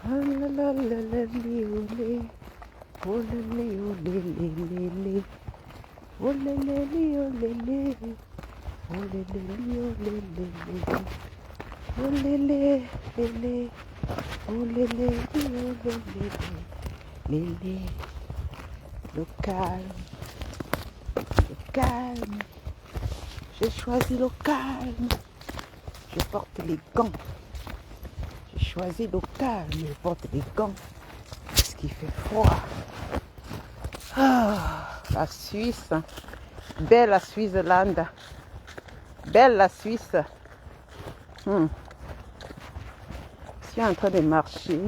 Ah la la la la li, olé. Oh lé lé, olé lé lé lé. Oh lé lé li, olé lé. Oh lé lé li, olé lé lé. Oh lé lé lé lé. Oh lé lé li, olé lé lé. Lé lé. Le calme, le calme. J'ai choisi le calme. Je porte les gants. J'ai choisi le calme. Je porte les gants. Parce qu'il fait froid. Ah, la Suisse. Belle la Suisse-Lande. Belle la Suisse. Je suis en train de marcher.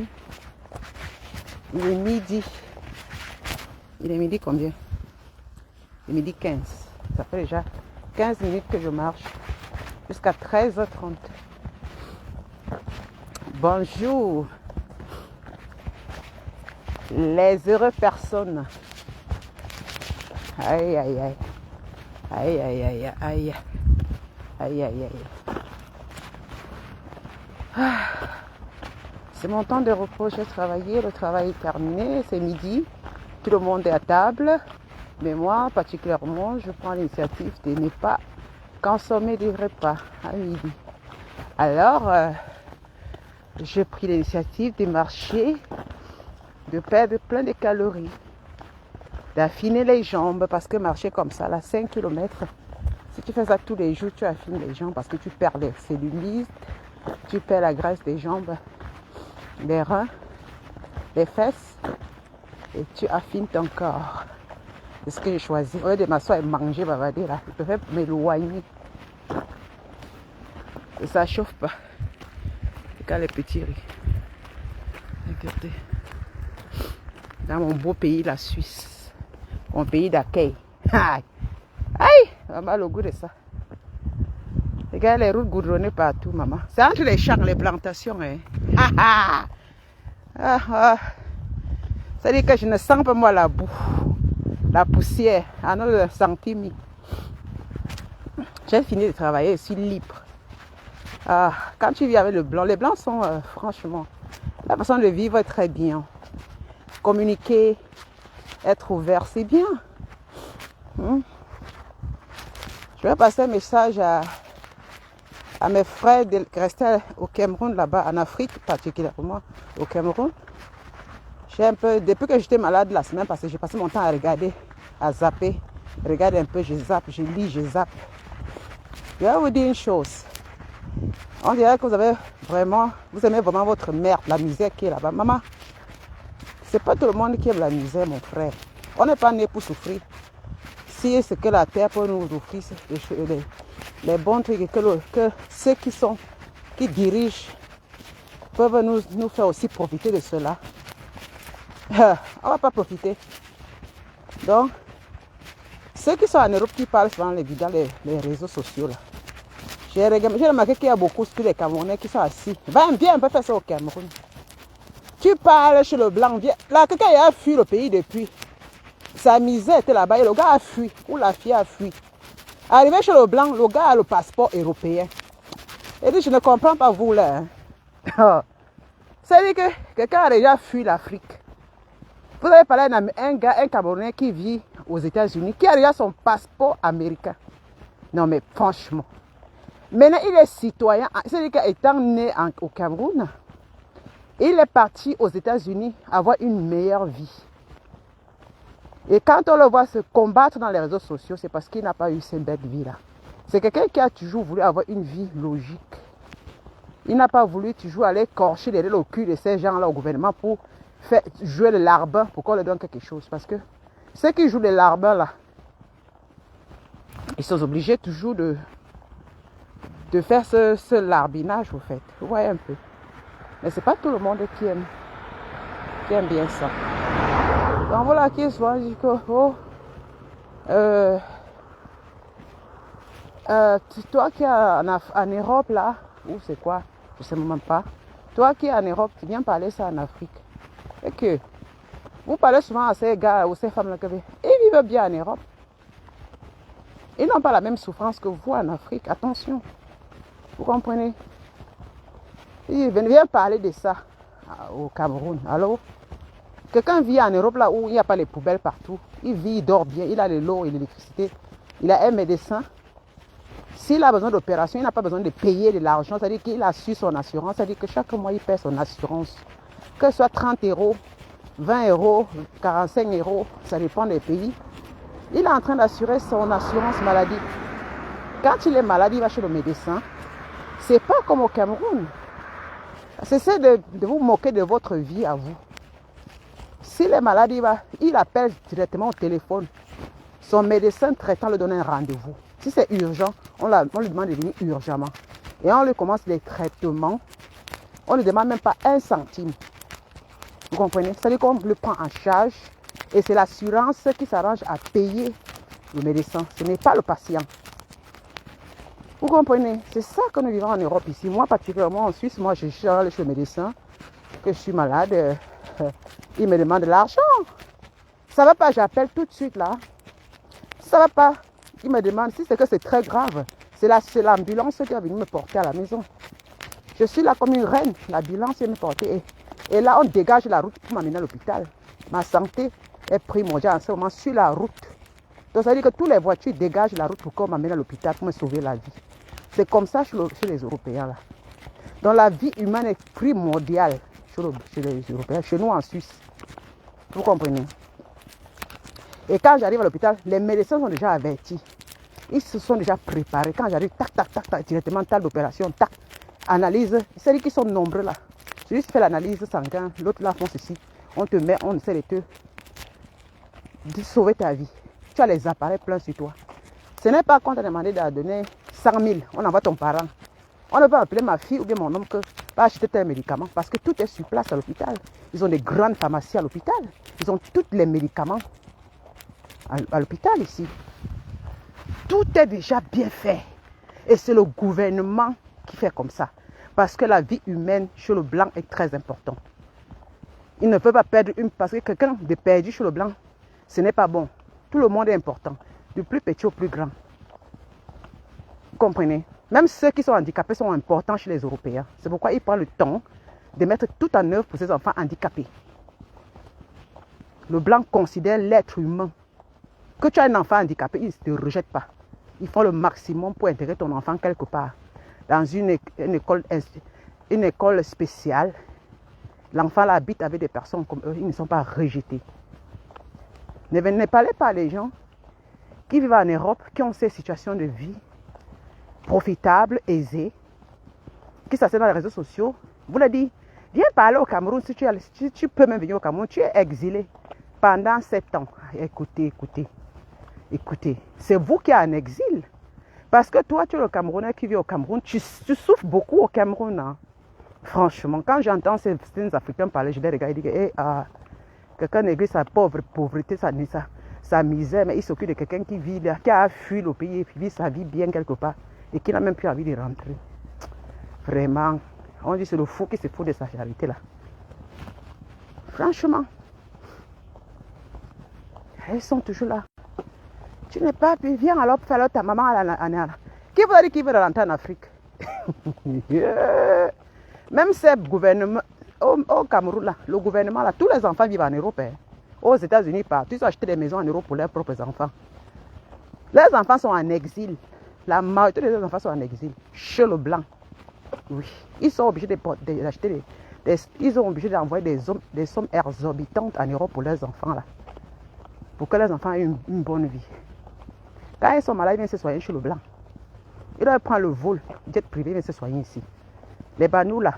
Il est midi. Il est midi combien? Il est midi 15. Ça fait déjà 15 minutes que je marche. Jusqu'à 13h30. Bonjour. Les heureux personnes. Aïe, aïe, aïe. Aïe, aïe, aïe, aïe. Aïe, aïe, aïe. Ah. C'est mon temps de repos. J'ai travaillé. Le travail est terminé. C'est midi. Tout le monde est à table. Mais moi, particulièrement, je prends l'initiative de ne pas consommer des repas à midi. Alors, j'ai pris l'initiative de marcher, de perdre plein de calories, d'affiner les jambes, parce que marcher comme ça, là, 5 km, si tu fais ça tous les jours, tu affines les jambes parce que tu perds les cellulites, tu perds la graisse des jambes, les reins, les fesses, et tu affines ton corps. C'est ce que j'ai choisi. Au lieu de m'asseoir et manger, bavader, là, je préfère m'éloigner. Et ça chauffe pas. C'est quand les petits rient. Regardez. Dans mon beau pays, la Suisse. Mon pays d'accueil. Aïe! Maman, le goût de ça. Regarde les routes goudronnées partout, maman. C'est entre les champs, les plantations. Hein. Ça dit que je ne sens pas moi la boue. La poussière. À nos centimes. J'ai fini de travailler, je suis libre. Quand tu vis avec le blanc, les blancs sont franchement, la façon de vivre est très bien. Communiquer, être ouvert, c'est bien. Je vais passer un message à mes frères qui restaient au Cameroun, là-bas, en Afrique, particulièrement au Cameroun. J'ai un peu, depuis que j'étais malade la semaine passée, j'ai passé mon temps à regarder, à zapper. Regarde un peu, je zappe, je lis, je zappe. Je vais vous dire une chose. On dirait que vous aimez vraiment votre merde, la misère qui est là-bas. Maman, c'est pas tout le monde qui aime la misère, mon frère. On n'est pas né pour souffrir. Si ce que la terre peut nous offrir, les bons trucs, que ceux qui dirigent peuvent nous faire aussi profiter de cela, on ne va pas profiter. Donc, ceux qui sont en Europe qui parlent souvent dans les réseaux sociaux, là, j'ai remarqué qu'il y a beaucoup de Camerounais qui sont assis. Viens un peu faire ça au Cameroun. Tu parles chez le blanc, viens. Là, quelqu'un a fui le pays depuis. Sa misère était là-bas et le gars a fui. Ou la fille a fui. Arrivé chez le blanc, le gars a le passeport européen. Il dit, je ne comprends pas vous là. C'est-à-dire que quelqu'un a déjà fui l'Afrique. Vous avez parlé un Camerounais qui vit aux États-Unis, qui a déjà son passeport américain. Non mais franchement. Maintenant, il est citoyen, c'est-à-dire qu'étant né au Cameroun, il est parti aux États-Unis avoir une meilleure vie. Et quand on le voit se combattre dans les réseaux sociaux, c'est parce qu'il n'a pas eu cette belle vie-là. C'est quelqu'un qui a toujours voulu avoir une vie logique. Il n'a pas voulu toujours aller corcher derrière le cul de ces gens-là au gouvernement pour faire jouer le larbin pour qu'on leur donne quelque chose. Parce que ceux qui jouent le larbin là, ils sont obligés toujours de faire ce larbinage, au fait. Vous voyez un peu. Mais c'est pas tout le monde qui aime bien ça. Donc voilà, qui se voit, je dis que, toi qui es en Europe là, ou c'est quoi, je sais même pas. Toi qui es en Europe, tu viens parler ça en Afrique. Et que, vous parlez souvent à ces gars ou ces femmes là, ils vivent bien en Europe. Ils n'ont pas la même souffrance que vous en Afrique, attention. Vous comprenez? Ils viennent parler de ça. au Cameroun. Alors, quelqu'un vit en Europe là où il n'y a pas les poubelles partout. Il vit, il dort bien, il a l'eau et l'électricité. Il a un médecin. S'il a besoin d'opération, il n'a pas besoin de payer de l'argent. C'est-à-dire qu'il a su son assurance. C'est-à-dire que chaque mois, il paie son assurance. Que ce soit 30 euros, 20 euros, 45 euros, ça dépend des pays. Il est en train d'assurer son assurance maladie. Quand il est malade, il va chez le médecin. C'est pas comme au Cameroun. Cessez de vous moquer de votre vie à vous. S'il est malade, il appelle directement au téléphone. Son médecin traitant lui donne un rendez-vous. Si c'est urgent, on lui demande de venir urgemment. Et on lui commence les traitements. On ne lui demande même pas un centime. Vous comprenez? C'est-à-dire qu'on le prend en charge. Et c'est l'assurance qui s'arrange à payer le médecin. Ce n'est pas le patient. Vous comprenez? C'est ça que nous vivons en Europe ici. Moi, particulièrement en Suisse, moi, je suis allé chez le médecin, que je suis malade. Il me demande de l'argent. Ça ne va pas, j'appelle tout de suite là. Ça ne va pas. Il me demande si c'est que c'est très grave. C'est l'ambulance qui va venir me porter à la maison. Je suis là comme une reine. L'ambulance vient me porter. Et là, on dégage la route pour m'amener à l'hôpital. Ma santé est primordiale en ce moment sur la route. Donc ça veut dire que toutes les voitures dégagent la route pour qu'on m'amène à l'hôpital pour me sauver la vie. C'est comme ça chez les Européens là. Donc la vie humaine est primordiale chez les Européens, chez nous en Suisse. Vous comprenez? Et quand j'arrive à l'hôpital, les médecins sont déjà avertis. Ils se sont déjà préparés. Quand j'arrive, tac, tac, tac, tac, directement, tas d'opération, tac, analyse. C'est-à-dire qu'ils sont nombreux là. Celui qui fait l'analyse sanguine, l'autre là font ceci. On te met, on essaie de sauver ta vie. Tu as les appareils pleins sur toi. Ce n'est pas qu'on t'a demandé de donner 100 000. On envoie ton parent. On ne peut appeler ma fille ou bien mon homme que va acheter tes médicaments parce que tout est sur place à l'hôpital. Ils ont des grandes pharmacies à l'hôpital. Ils ont tous les médicaments à l'hôpital ici. Tout est déjà bien fait. Et c'est le gouvernement qui fait comme ça. Parce que la vie humaine chez le blanc est très importante. Il ne peut pas perdre une parce que quelqu'un de perdu chez le blanc, ce n'est pas bon. Tout le monde est important. Du plus petit au plus grand. Vous comprenez? Même ceux qui sont handicapés sont importants chez les Européens. C'est pourquoi ils prennent le temps de mettre tout en œuvre pour ces enfants handicapés. Le blanc considère l'être humain. Que tu as un enfant handicapé, ils ne te rejettent pas. Ils font le maximum pour intégrer ton enfant quelque part. Dans une école spéciale. L'enfant là habite avec des personnes comme eux. Ils ne sont pas rejetés. Ne parlez pas les gens qui vivent en Europe, qui ont ces situations de vie profitables, aisées, qui s'asseyent dans les réseaux sociaux. Vous leur dites, viens parler au Cameroun, si tu peux même venir au Cameroun, tu es exilé pendant 7 ans. Écoutez, c'est vous qui êtes en exil. Parce que toi, tu es le Camerounais qui vit au Cameroun, tu souffres beaucoup au Cameroun. Hein. Franchement, quand j'entends ces Africains parler, je les regarde et dis, quelqu'un néglige sa pauvreté, sa misère, mais il s'occupe de quelqu'un qui vit, qui a fui le pays et qui vit sa vie bien quelque part et qui n'a même plus envie de rentrer. Vraiment, on dit c'est le fou qui se fout de sa charité là. Franchement, elles sont toujours là. Tu n'es pas, puis viens alors faire ta maman à la. Qui vous a dit qu'il veut rentrer en Afrique? Yeah. Même ces gouvernements, au Cameroun, là, le gouvernement, là, tous les enfants vivent en Europe. Hein. Aux États-Unis, partout, ils ont acheté des maisons en Europe pour leurs propres enfants. Les enfants sont en exil. La majorité des enfants sont en exil. Chez le blanc. Oui. Ils sont obligés d'acheter ils sont obligés d'envoyer des sommes exorbitantes en Europe pour leurs enfants, là. Pour que les enfants aient une bonne vie. Quand ils sont malades, ils viennent se soigner chez le blanc. Ils doivent prendre le vol, jet privé, ils viennent se soigner ici. Les banous, là,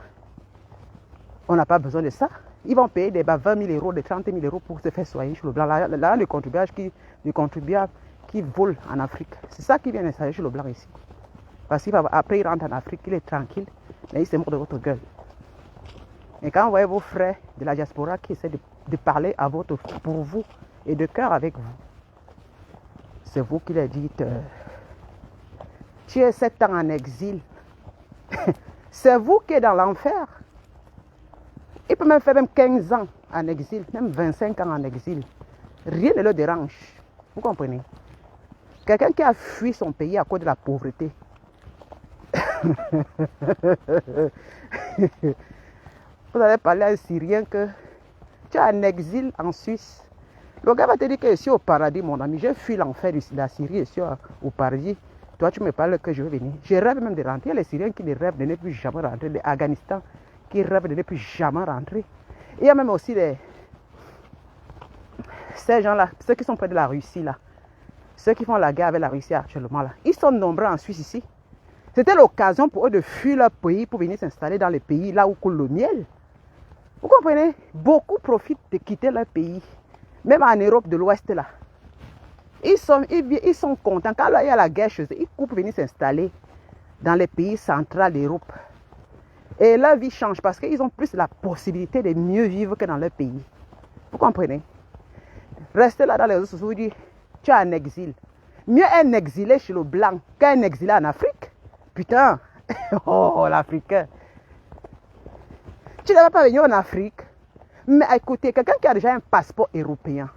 on n'a pas besoin de ça. Ils vont payer des 20 000 euros, des 30 000 euros pour se faire soigner chez le blanc. Là, le contribuable qui vole en Afrique. C'est ça qui vient d'installer chez le blanc ici. Parce qu'après, il rentre en Afrique, il est tranquille, mais il se moque de votre gueule. Et quand vous voyez vos frères de la diaspora qui essaient de parler pour vous et de cœur avec vous, c'est vous qui leur dites, tu es 7 ans en exil. C'est vous qui êtes dans l'enfer. Il peut même faire 15 ans en exil, même 25 ans en exil. Rien ne le dérange. Vous comprenez? Quelqu'un qui a fui son pays à cause de la pauvreté. Vous allez parler à un Syrien que tu es en exil en Suisse. Le gars va te dire que je suis au paradis, mon ami. Je fuis l'enfer de la Syrie, je suis au paradis. Toi, tu me parles que je veux venir. Je rêve même de rentrer. Il y a les Syriens qui rêvent de ne plus jamais rentrer. Les Afghanistan qui rêvent de ne plus jamais rentrer. Il y a même aussi ces gens-là, ceux qui sont près de la Russie, là. Ceux qui font la guerre avec la Russie actuellement, là. Ils sont nombreux en Suisse ici. C'était l'occasion pour eux de fuir leur pays pour venir s'installer dans les pays là où coule le miel. Vous comprenez? Beaucoup profitent de quitter leur pays. Même en Europe de l'Ouest là. Ils sont contents. Quand il y a la guerre chez eux, ils coupent venir s'installer dans les pays centraux d'Europe. Et leur vie change parce qu'ils ont plus la possibilité de mieux vivre que dans leur pays. Vous comprenez? Restez là dans les réseaux sociaux, vous dites, tu es en exil. Mieux un exilé chez le blanc qu'un exilé en Afrique. Putain, oh l'Africain. Tu ne vas pas venir en Afrique. Mais écoutez, quelqu'un qui a déjà un passeport européen,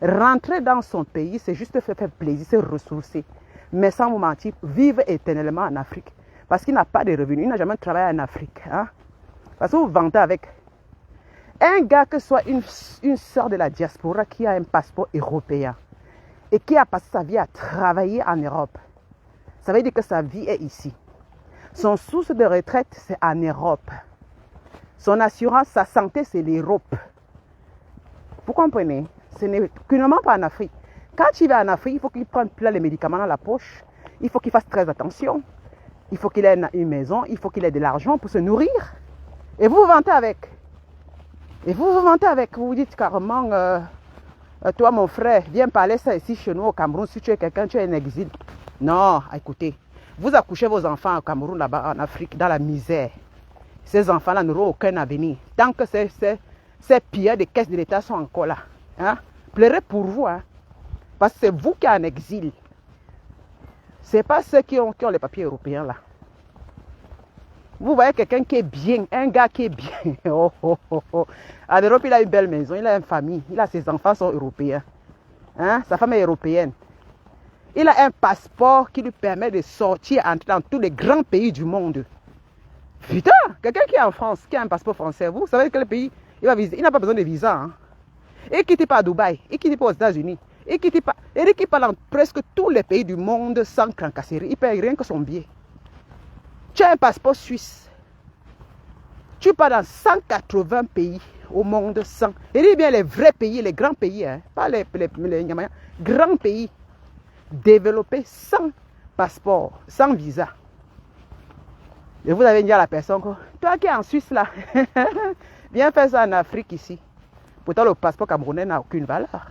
rentrer dans son pays, c'est juste faire plaisir, c'est ressourcer. Mais sans vous mentir, vivre éternellement en Afrique. Parce qu'il n'a pas de revenus, il n'a jamais travaillé en Afrique. Hein? Parce que vous vantez avec un gars que soit une sœur de la diaspora qui a un passeport européen et qui a passé sa vie à travailler en Europe. Ça veut dire que sa vie est ici. Son source de retraite, c'est en Europe. Son assurance, sa santé, c'est l'Europe. Vous comprenez? Ce n'est qu'uniquement pas en Afrique. Quand il va en Afrique, il faut qu'il prenne plein les médicaments dans la poche. Il faut qu'il fasse très attention. Il faut qu'il ait une maison. Il faut qu'il ait de l'argent pour se nourrir. Et vous vous vantez avec. Et vous vous vantez avec. Vous vous dites carrément, toi mon frère, viens parler ça ici chez nous au Cameroun. Si tu es quelqu'un, tu es en exil. Non, écoutez. Vous accouchez vos enfants au Cameroun, là-bas, en Afrique, dans la misère. Ces enfants-là n'auront aucun avenir. Tant que ces pilleurs des caisses de l'État sont encore là. Hein? Pleurez pour vous. Hein? Parce que c'est vous qui êtes en exil. Ce n'est pas ceux qui ont les papiers européens là. Vous voyez quelqu'un qui est bien, un gars qui est bien. Oh, oh, oh, oh. En Europe, il a une belle maison, il a une famille, ses enfants sont européens. Hein? Sa femme est européenne. Il a un passeport qui lui permet de sortir, entrer dans tous les grands pays du monde. Putain, quelqu'un qui est en France, qui a un passeport français, vous savez quel pays il va visiter? Il n'a pas besoin de visa. Hein? Il ne quitte pas à Dubaï, il ne quitte pas aux États-Unis. Il quitte pas dans presque tous les pays du monde sans crancasserie. Il ne paye rien que son billet. Tu as un passeport suisse. Tu pars dans 180 pays au monde sans. Et dis bien les vrais pays, les grands pays, hein, pas les grands pays développés sans passeport, sans visa. Et vous avez dit à la personne, toi qui es en Suisse là, viens faire ça en Afrique ici. Pourtant le passeport camerounais n'a aucune valeur.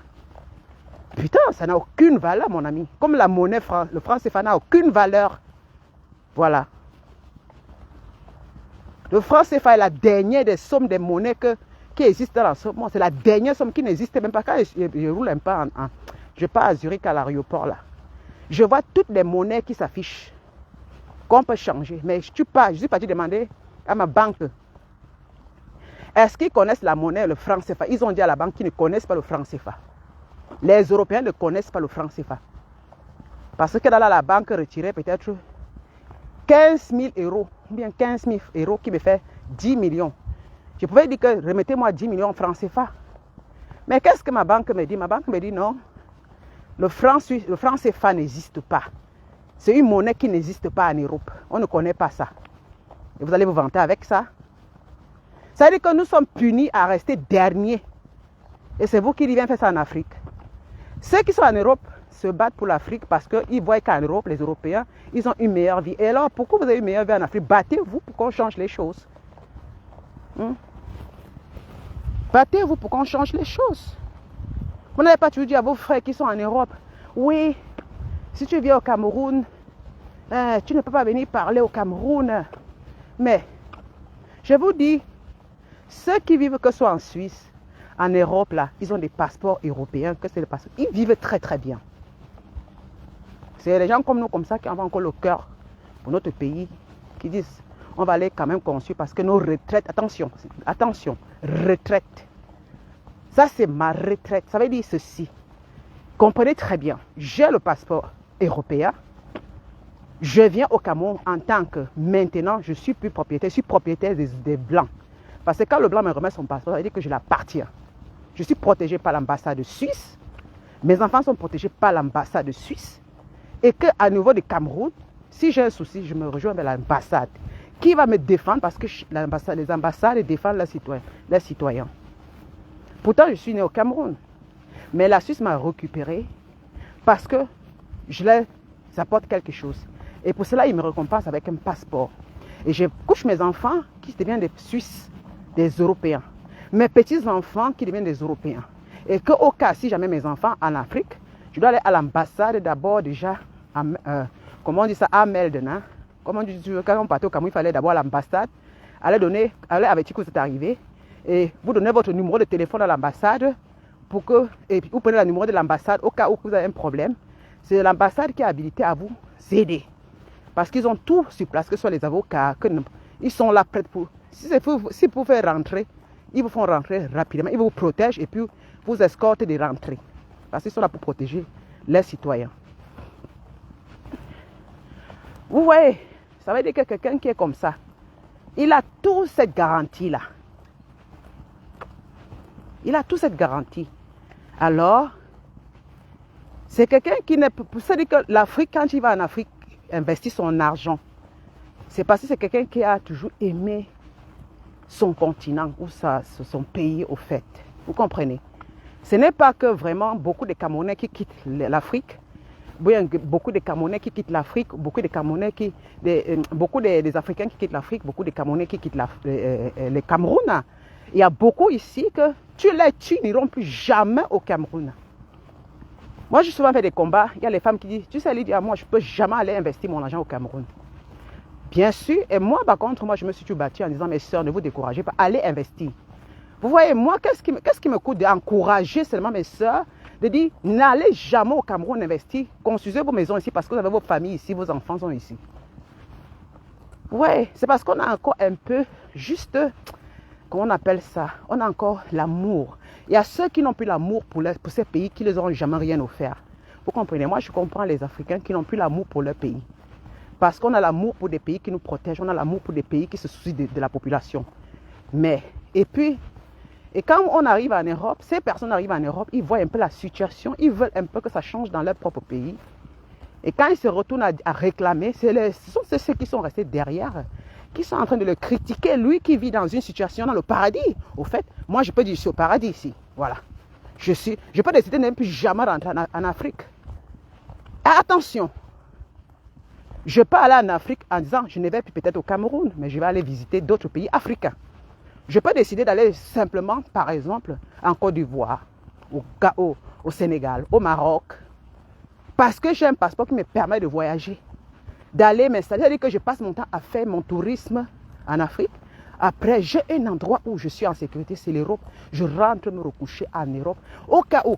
Putain, ça n'a aucune valeur mon ami. Comme la monnaie, le franc CFA n'a aucune valeur. Voilà. Le franc CFA est la dernière des sommes des monnaies qui existent dans ce monde. C'est la dernière somme qui n'existe même pas. Quand je roule un peu je pars à Zurich à l'aéroport là. Je vois toutes les monnaies qui s'affichent. Qu'on peut changer. Mais je suis parti demander à ma banque. Est-ce qu'ils connaissent la monnaie, le franc CFA? Ils ont dit à la banque qu'ils ne connaissent pas le franc CFA. Les Européens ne connaissent pas le franc CFA. Parce que là, la banque retirait peut-être 15 000 euros, ou bien 15 000 euros qui me fait 10 millions. Je pouvais dire que remettez-moi 10 millions en franc CFA. Mais qu'est-ce que ma banque me dit? Ma banque me dit non, le franc CFA n'existe pas. C'est une monnaie qui n'existe pas en Europe. On ne connaît pas ça. Et vous allez vous vanter avec ça. Ça veut dire que nous sommes punis à rester derniers. Et c'est vous qui viennent faire ça en Afrique. Ceux qui sont en Europe se battent pour l'Afrique parce qu'ils voient qu'en Europe, les Européens, ils ont une meilleure vie. Et alors, pourquoi vous avez une meilleure vie en Afrique? Battez-vous pour qu'on change les choses. Battez-vous pour qu'on change les choses. Vous n'avez pas toujours dit à vos frères qui sont en Europe, oui, si tu viens au Cameroun, tu ne peux pas venir parler au Cameroun. Mais, je vous dis, ceux qui vivent que ce soit en Suisse, en Europe, là, ils ont des passeports européens, que c'est le passeport. Ils vivent très très bien. C'est les gens comme nous, comme ça, qui ont encore le cœur pour notre pays, qui disent, on va aller quand même construire parce que nos retraites, attention, retraite. Ça, c'est ma retraite. Ça veut dire ceci. Comprenez très bien, j'ai le passeport européen. Je viens au Cameroun en tant que maintenant, je suis plus propriétaire, je suis propriétaire des Blancs. Parce que quand le blanc me remet son passeport, ça veut dire que je l'appartiens. Je suis protégé par l'ambassade suisse. Mes enfants sont protégés par l'ambassade suisse. Et qu'à niveau du Cameroun, si j'ai un souci, je me rejoins vers l'ambassade. Qui va me défendre parce que les ambassades défendent leurs citoyens. Pourtant, je suis né au Cameroun. Mais la Suisse m'a récupéré parce que je leur apporte quelque chose. Et pour cela, ils me récompensent avec un passeport. Et je couche mes enfants qui deviennent des Suisses, des Européens. Mes petits-enfants qui deviennent des Européens. Et qu'au cas, si jamais mes enfants en Afrique, je dois aller à l'ambassade d'abord déjà, comment on dit ça, à Melden. Hein? Comment on dit, quand on partait au Cameroun, il fallait d'abord à l'ambassade, aller avertir que vous êtes arrivé, et vous donnez votre numéro de téléphone à l'ambassade, et puis vous prenez le numéro de l'ambassade au cas où vous avez un problème. C'est l'ambassade qui est habilitée à vous aider. Parce qu'ils ont tout sur place, que ce soit les avocats, ils sont là prêts pour... Si pour faire rentrer, ils vous font rentrer rapidement, ils vous protègent et puis vous escortent des rentrées. Parce qu'ils sont là pour protéger les citoyens. Vous voyez, ça veut dire que quelqu'un qui est comme ça, il a toute cette garantie-là. Il a toute cette garantie. Alors, c'est quelqu'un qui n'est pas... C'est-à-dire que l'Afrique, quand il va en Afrique, investir son argent, c'est parce que c'est quelqu'un qui a toujours aimé son continent ou son pays au fait. Vous comprenez? Ce n'est pas que vraiment beaucoup de Camerounais qui quittent l'Afrique, beaucoup de Camerounais qui quittent l'Afrique, beaucoup des Africains qui quittent l'Afrique, beaucoup de Camerounais qui quittent le Cameroun. Il y a beaucoup ici que tu n'iront plus jamais au Cameroun. Moi, j'ai souvent fait des combats. Il y a les femmes qui disent, tu sais, Lydia, moi, je ne peux jamais aller investir mon argent au Cameroun. Bien sûr. Et moi, par contre, moi, je me suis tout battu en disant, mes soeurs, ne vous découragez pas, allez investir. Vous voyez, moi, qu'est-ce qui me coûte d'encourager seulement mes soeurs, de dire, n'allez jamais au Cameroun investir, construisez vos maisons ici parce que vous avez vos familles ici, vos enfants sont ici. Oui, c'est parce qu'on a encore un peu, juste, comment on appelle ça? On a encore l'amour. Il y a ceux qui n'ont plus l'amour pour ces pays qui ne les auront jamais rien offert. Vous comprenez? Moi, je comprends les Africains qui n'ont plus l'amour pour leur pays. Parce qu'on a l'amour pour des pays qui nous protègent, on a l'amour pour des pays qui se soucient de la population. Et quand on arrive en Europe, ces personnes arrivent en Europe, ils voient un peu la situation, ils veulent un peu que ça change dans leur propre pays. Et quand ils se retournent à réclamer, ce sont ceux qui sont restés derrière, qui sont en train de le critiquer, lui qui vit dans une situation dans le paradis. Au fait, moi je peux dire je suis au paradis ici. Voilà. Je peux décider de ne plus jamais rentrer en Afrique. Attention, je peux aller en Afrique en disant je ne vais plus peut-être au Cameroun, mais je vais aller visiter d'autres pays africains. Je peux décider d'aller simplement, par exemple, en Côte d'Ivoire, au Sénégal, au Maroc, parce que j'ai un passeport qui me permet de voyager, d'aller m'installer. C'est-à-dire que je passe mon temps à faire mon tourisme en Afrique. Après, j'ai un endroit où je suis en sécurité, c'est l'Europe. Je rentre me recoucher en Europe. Au cas où,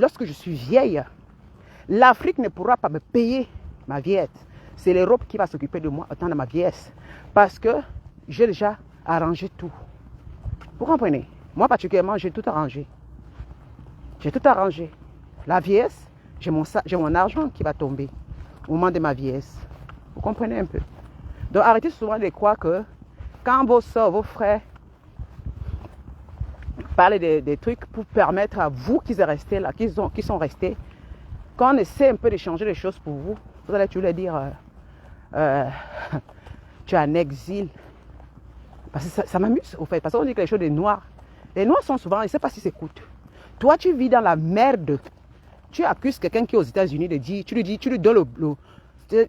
lorsque je suis vieille, l'Afrique ne pourra pas me payer ma vieillesse. C'est l'Europe qui va s'occuper de moi au temps de ma vieillesse. Parce que j'ai déjà arrangé tout. Vous comprenez? Moi, particulièrement, j'ai tout arrangé. J'ai tout arrangé. La vieillesse, j'ai mon argent qui va tomber au moment de ma vieillesse. Vous comprenez un peu? Donc, arrêtez souvent de croire que quand vos soeurs, vos frères parlent des trucs pour permettre à vous qui êtes restés là, qui sont restés, quand on essaie un peu de changer les choses pour vous, vous allez toujours leur dire tu es en exil. Parce que ça m'amuse au fait, parce qu'on dit que les choses des Noirs. Les Noirs sont souvent, je ne sais pas si c'est écoute. Toi, tu vis dans la merde. Tu accuses quelqu'un qui est aux États-Unis de dire, tu lui donnes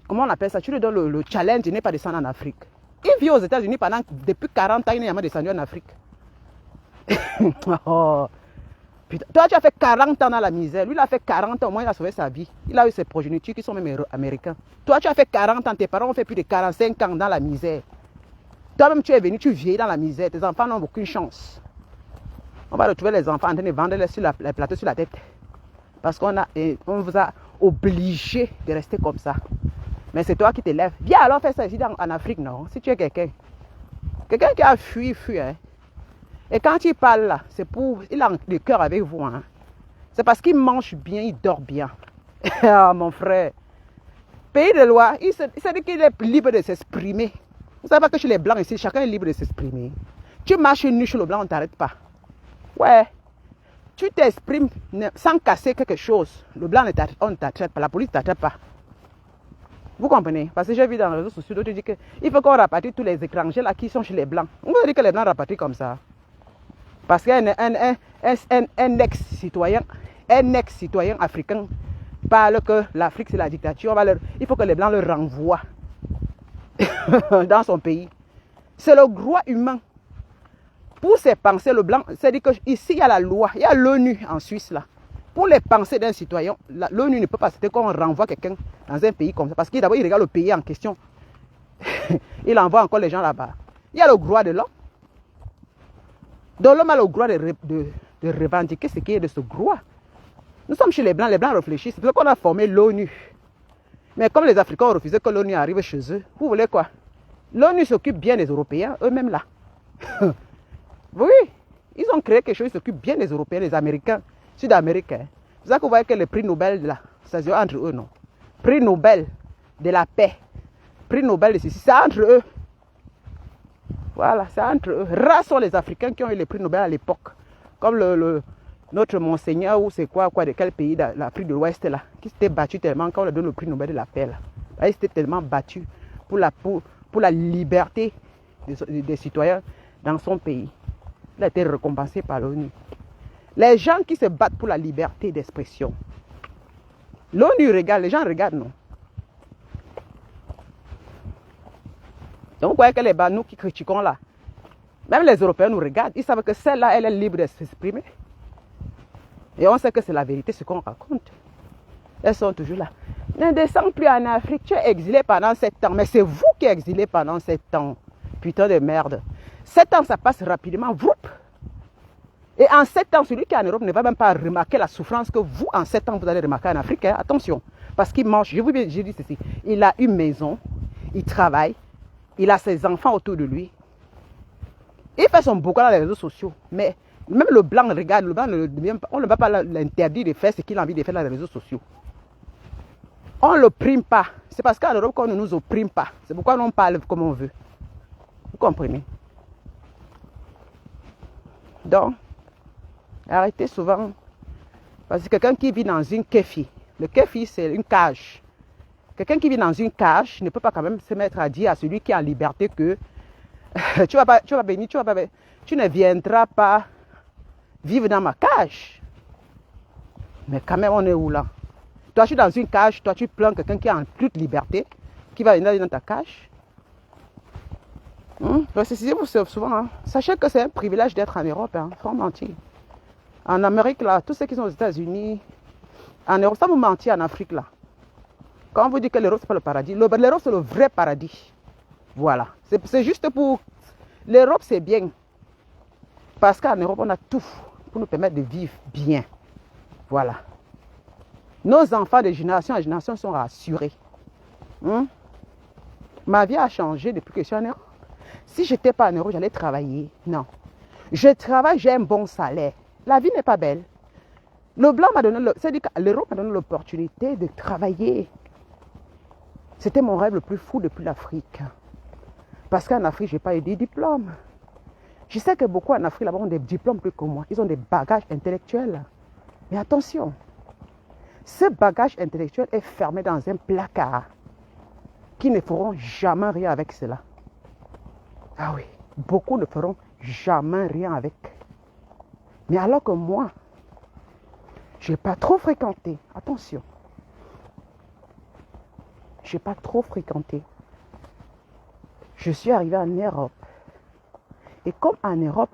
comment on appelle ça? Tu lui donnes le challenge de ne pas descendre en Afrique. Il vit aux États-Unis depuis 40 ans, il n'est jamais descendu en Afrique. Oh. Putain. Toi, tu as fait 40 ans dans la misère. Lui, il a fait 40 ans, au moins il a sauvé sa vie. Il a eu ses progénitures qui sont même américains. Toi, tu as fait 40 ans, tes parents ont fait plus de 45 ans dans la misère. Toi-même, tu es venu, tu vieillis dans la misère. Tes enfants n'ont aucune chance. On va retrouver les enfants en train de vendre les plateaux sur la tête. Parce qu'on vous a obligé de rester comme ça. Mais c'est toi qui te lèves. Viens alors faire ça ici en Afrique, non? Si tu es quelqu'un qui a fui, hein. Et quand il parle là, c'est pour... Il a le cœur avec vous, hein. C'est parce qu'il mange bien, il dort bien. Ah, mon frère. Pays de loi, il se dit qu'il est libre de s'exprimer. Vous savez pas que chez les Blancs ici, chacun est libre de s'exprimer. Tu marches nu sur le blanc, on ne t'arrête pas. Ouais. Tu t'exprimes sans casser quelque chose. Le blanc, on ne t'attrape pas. La police ne t'attrape pas. Vous comprenez? Parce que j'ai vu dans les réseaux sociaux, d'autres disent qu'il faut qu'on rapatrie tous les étrangers là qui sont chez les blancs. On veut dire que les blancs rapatrient comme ça. Parce qu'un ex-citoyen africain parle que l'Afrique c'est la dictature. Il faut que les blancs le renvoient dans son pays. C'est le droit humain. Pour ses pensées, le blanc, c'est-à-dire qu'ici il y a la loi, il y a l'ONU en Suisse là. Pour les pensées d'un citoyen, l'ONU ne peut pas accepter qu'on renvoie quelqu'un dans un pays comme ça. Parce qu'il d'abord il regarde le pays en question. Il envoie encore les gens là-bas. Il y a le droit de l'homme. Donc l'homme a le droit de revendiquer ce qui est de ce droit. Nous sommes chez les blancs réfléchissent. C'est pour ça qu'on a formé l'ONU. Mais comme les Africains ont refusé que l'ONU arrive chez eux, vous voulez quoi? L'ONU s'occupe bien des Européens, eux-mêmes là. Oui, ils ont créé quelque chose, ils s'occupent bien des Européens, des Américains, Sud-Américains. C'est ça que vous voyez que le prix Nobel là, ça se joue entre eux, non? Prix Nobel de la paix, prix Nobel de ceci, c'est entre eux. Voilà, c'est entre eux. Rares sont les Africains qui ont eu les prix Nobel à l'époque. Comme notre monseigneur, ou c'est quoi, de quel pays de l'Afrique de l'Ouest là, qui s'était battu tellement quand on a donné le prix Nobel de la paix là. Il s'était tellement battu pour la liberté des citoyens dans son pays. Il a été récompensé par l'ONU. Les gens qui se battent pour la liberté d'expression, l'ONU regarde, les gens regardent, non? Donc vous voyez que les nous qui critiquons là, même les Européens nous regardent, ils savent que celle-là, elle est libre de s'exprimer. Et on sait que c'est la vérité, ce qu'on raconte. Elles sont toujours là. Ne descends plus en Afrique, tu es exilé pendant 7 ans. Mais c'est vous qui êtes exilé pendant 7 ans. Putain de merde. 7 ans, ça passe rapidement. Vroup. Et en 7 ans, celui qui est en Europe ne va même pas remarquer la souffrance que vous, en 7 ans, vous allez remarquer en Afrique. Hein. Attention. Parce qu'il mange. J'ai dit ceci. Il a une maison. Il travaille. Il a ses enfants autour de lui. Il fait son boulot dans les réseaux sociaux. Mais même le blanc regarde. Le blanc, on ne va pas l'interdire de faire ce qu'il a envie de faire dans les réseaux sociaux. On ne l'opprime pas. C'est parce qu'en Europe, on ne nous opprime pas. C'est pourquoi on parle comme on veut. Vous comprenez? Donc, arrêtez souvent. Parce que quelqu'un qui vit dans une kéfi, le kéfi c'est une cage. Quelqu'un qui vit dans une cage ne peut pas quand même se mettre à dire à celui qui est en liberté que tu ne viendras pas vivre dans ma cage. Mais quand même, on est où là? Toi, je suis dans une cage, toi, tu plains quelqu'un qui est en toute liberté, qui va venir dans ta cage. C'est souvent, hein. Sachez que c'est un privilège d'être en Europe, hein, faut mentir. En Amérique, là, tous ceux qui sont aux États-Unis, en Europe, ça vous mentir en Afrique, là. Quand on vous dit que l'Europe, c'est pas le paradis, l'Europe, c'est le vrai paradis. Voilà. C'est juste pour... L'Europe, c'est bien. Parce qu'en Europe, on a tout pour nous permettre de vivre bien. Voilà. Nos enfants de génération en génération sont rassurés. Ma vie a changé depuis que je suis en Europe. Si je n'étais pas en Europe, j'allais travailler. Non. Je travaille, j'ai un bon salaire. La vie n'est pas belle. Le blanc m'a donné, c'est-à-dire que l'Europe m'a donné l'opportunité de travailler. C'était mon rêve le plus fou depuis l'Afrique. Parce qu'en Afrique, je n'ai pas eu des diplômes. Je sais que beaucoup en Afrique là-bas ont des diplômes plus que moi. Ils ont des bagages intellectuels. Mais attention, ce bagage intellectuel est fermé dans un placard qui ne feront jamais rien avec cela. Ah oui, beaucoup ne feront jamais rien avec. Mais alors que moi, je n'ai pas trop fréquenté. Attention. Je n'ai pas trop fréquenté. Je suis arrivé en Europe. Et comme en Europe,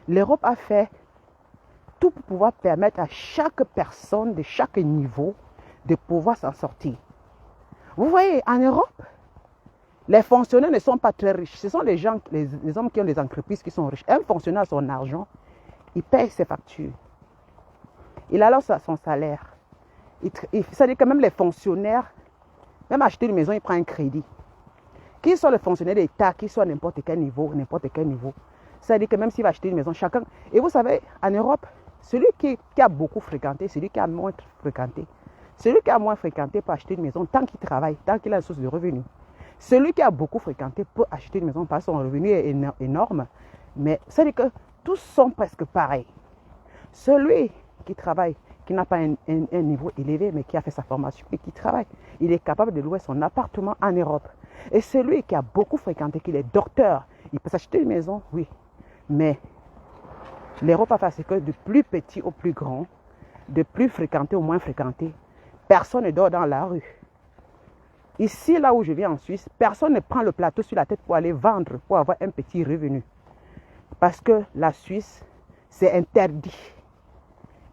l'Europe a fait tout pour pouvoir permettre à chaque personne de chaque niveau de pouvoir s'en sortir. Vous voyez, en Europe, les fonctionnaires ne sont pas très riches. Ce sont les gens, les hommes qui ont des entreprises qui sont riches. Un fonctionnaire a son argent, il paye ses factures. Il a alors son salaire. Ça veut dire que même les fonctionnaires, même acheter une maison, il prend un crédit. Qu'ils soient les fonctionnaires d'État, qu'ils soient à n'importe quel niveau, ça veut dire que même s'il va acheter une maison, chacun... Et vous savez, en Europe, celui qui a beaucoup fréquenté, celui qui a moins fréquenté, celui qui a moins fréquenté peut acheter une maison tant qu'il travaille, tant qu'il a une source de revenus. Celui qui a beaucoup fréquenté peut acheter une maison parce que son revenu est énorme. Mais ça dit que tous sont presque pareils. Celui qui travaille, qui n'a pas un niveau élevé, mais qui a fait sa formation et qui travaille, il est capable de louer son appartement en Europe. Et celui qui a beaucoup fréquenté, qui est docteur, il peut s'acheter une maison, oui. Mais l'Europe a fait ce que de plus petit au plus grand, de plus fréquenté au moins fréquenté, personne ne dort dans la rue. Ici, là où je viens en Suisse, personne ne prend le plateau sur la tête pour aller vendre, pour avoir un petit revenu. Parce que la Suisse, c'est interdit.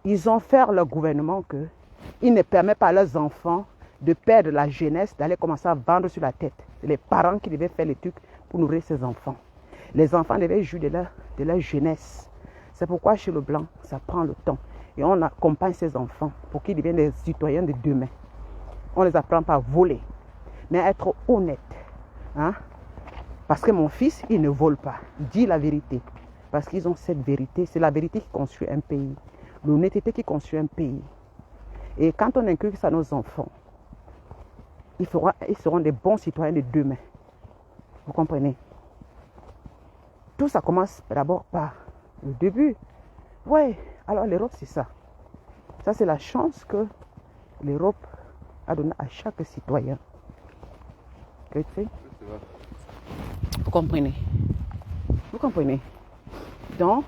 Ils ont fait leur gouvernement qu'ils ne permettent pas à leurs enfants de perdre la jeunesse, d'aller commencer à vendre sur la tête. C'est les parents qui devaient faire les trucs pour nourrir ces enfants. Les enfants devaient jouir de leur jeunesse. C'est pourquoi chez le blanc, ça prend le temps. Et on accompagne ces enfants pour qu'ils deviennent des citoyens de demain. On ne les apprend pas à voler, mais à être honnête. Hein? Parce que mon fils, il ne vole pas. Il dit la vérité. Parce qu'ils ont cette vérité. C'est la vérité qui construit un pays. L'honnêteté qui construit un pays. Et quand on inculque ça à nos enfants, ils seront des bons citoyens de demain. Vous comprenez? Tout ça commence d'abord par le début. Oui, alors l'Europe, c'est ça. Ça, c'est la chance que l'Europe a donnée à chaque citoyen. Que tu sais? Vous comprenez? Vous comprenez? Donc,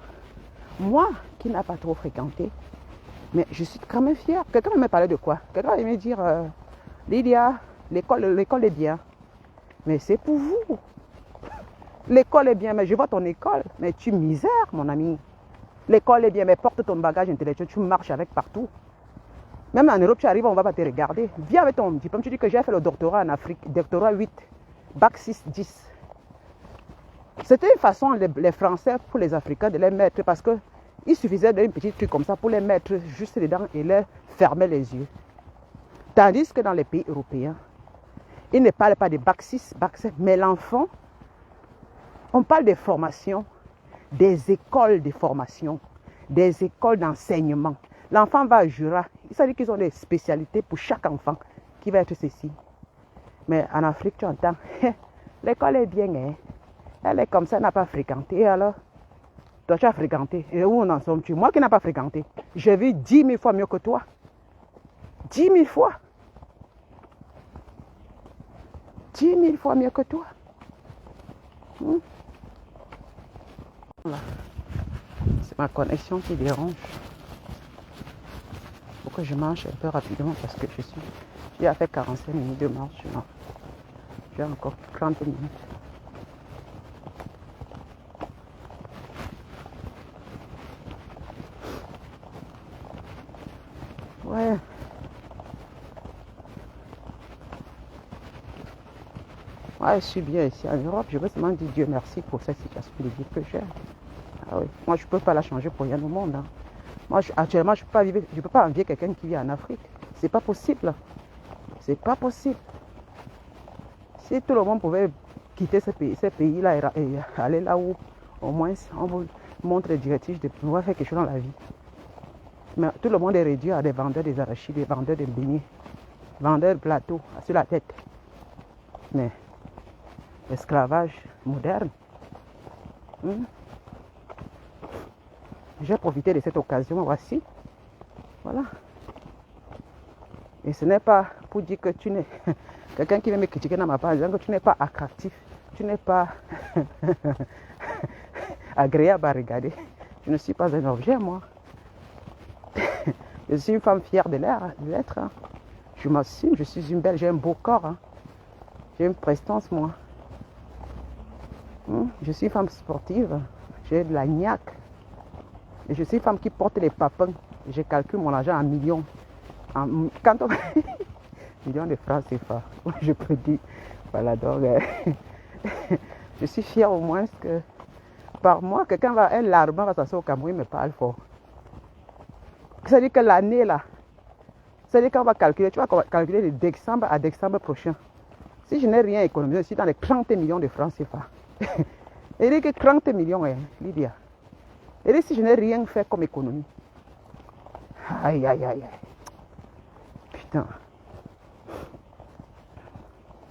moi qui n'ai pas trop fréquenté, mais je suis quand même fière. Quelqu'un m'a parlé de quoi? Quelqu'un va me dire, Lydia, l'école est bien. Mais c'est pour vous. L'école est bien, mais je vois ton école. Mais tu misères, mon ami. L'école est bien, mais porte ton bagage intellectuel, tu marches avec partout. Même en Europe, tu arrives, on ne va pas te regarder. Viens avec ton diplôme, tu dis que j'ai fait le doctorat en Afrique, doctorat 8, bac 6, 10. C'était une façon, les Français, pour les Africains, de les mettre, parce qu'il suffisait d'un petit truc comme ça pour les mettre juste dedans et les fermer les yeux. Tandis que dans les pays européens, ils ne parlent pas de bac 6, bac 7, mais l'enfant, on parle des formations, des écoles de formation, des écoles d'enseignement. L'enfant va à Jura, il s'agit qu'ils ont des spécialités pour chaque enfant qui va être ceci. Mais en Afrique, tu entends, l'école est bien, hein? Elle est comme ça, elle n'a pas fréquenté. Et alors, toi, tu as fréquenté. Et où en sommes-tu? Moi qui n'ai pas fréquenté, j'ai vu 10 000 fois mieux que toi. 10 000 fois. 10 000 fois mieux que toi. Voilà. C'est ma connexion qui dérange. Il faut que je marche un peu rapidement parce que j'ai fait 45 minutes de marche. J'ai encore 30 minutes. Ouais. Ouais, je suis bien ici en Europe. Je veux seulement dire Dieu merci pour cette situation de vie que j'ai. Ah oui. Moi, je ne peux pas la changer pour rien au monde. Hein. Moi, actuellement, je ne peux pas envier quelqu'un qui vit en Afrique. C'est pas possible. C'est pas possible. Si tout le monde pouvait quitter ces pays-là et aller là où, au moins, on vous montre les directives de pouvoir faire quelque chose dans la vie. Mais tout le monde est réduit à des vendeurs des arachides, des vendeurs de beignets, vendeurs de plateaux sur la tête. Mais l'esclavage moderne, j'ai profité de cette occasion, voici. Voilà. Et ce n'est pas pour dire que tu n'es... Quelqu'un qui veut me critiquer dans ma part, disant que tu n'es pas attractif, tu n'es pas agréable à regarder. Je ne suis pas un objet, moi. Je suis une femme fière de l'être. Hein. Je m'assume, je suis une belle, j'ai un beau corps. Hein. J'ai une prestance, moi. Je suis une femme sportive. J'ai de la niaque. Et je suis une femme qui porte les papins. Je calcule mon argent en millions. Quand on... millions de francs CFA. Je peux dire. Voilà, donc... je suis fière au moins que... Par mois, un larme va s'asseoir au Cameroun, il me parle fort. C'est-à-dire que l'année là, c'est-à-dire qu'on va calculer, tu vas calculer de décembre à décembre prochain. Si je n'ai rien économisé, je suis dans les 30 millions de francs CFA. Et dit que 30 millions, hein, Lydia. Et dit si je n'ai rien fait comme économie. Aïe, aïe, aïe, aïe. Putain.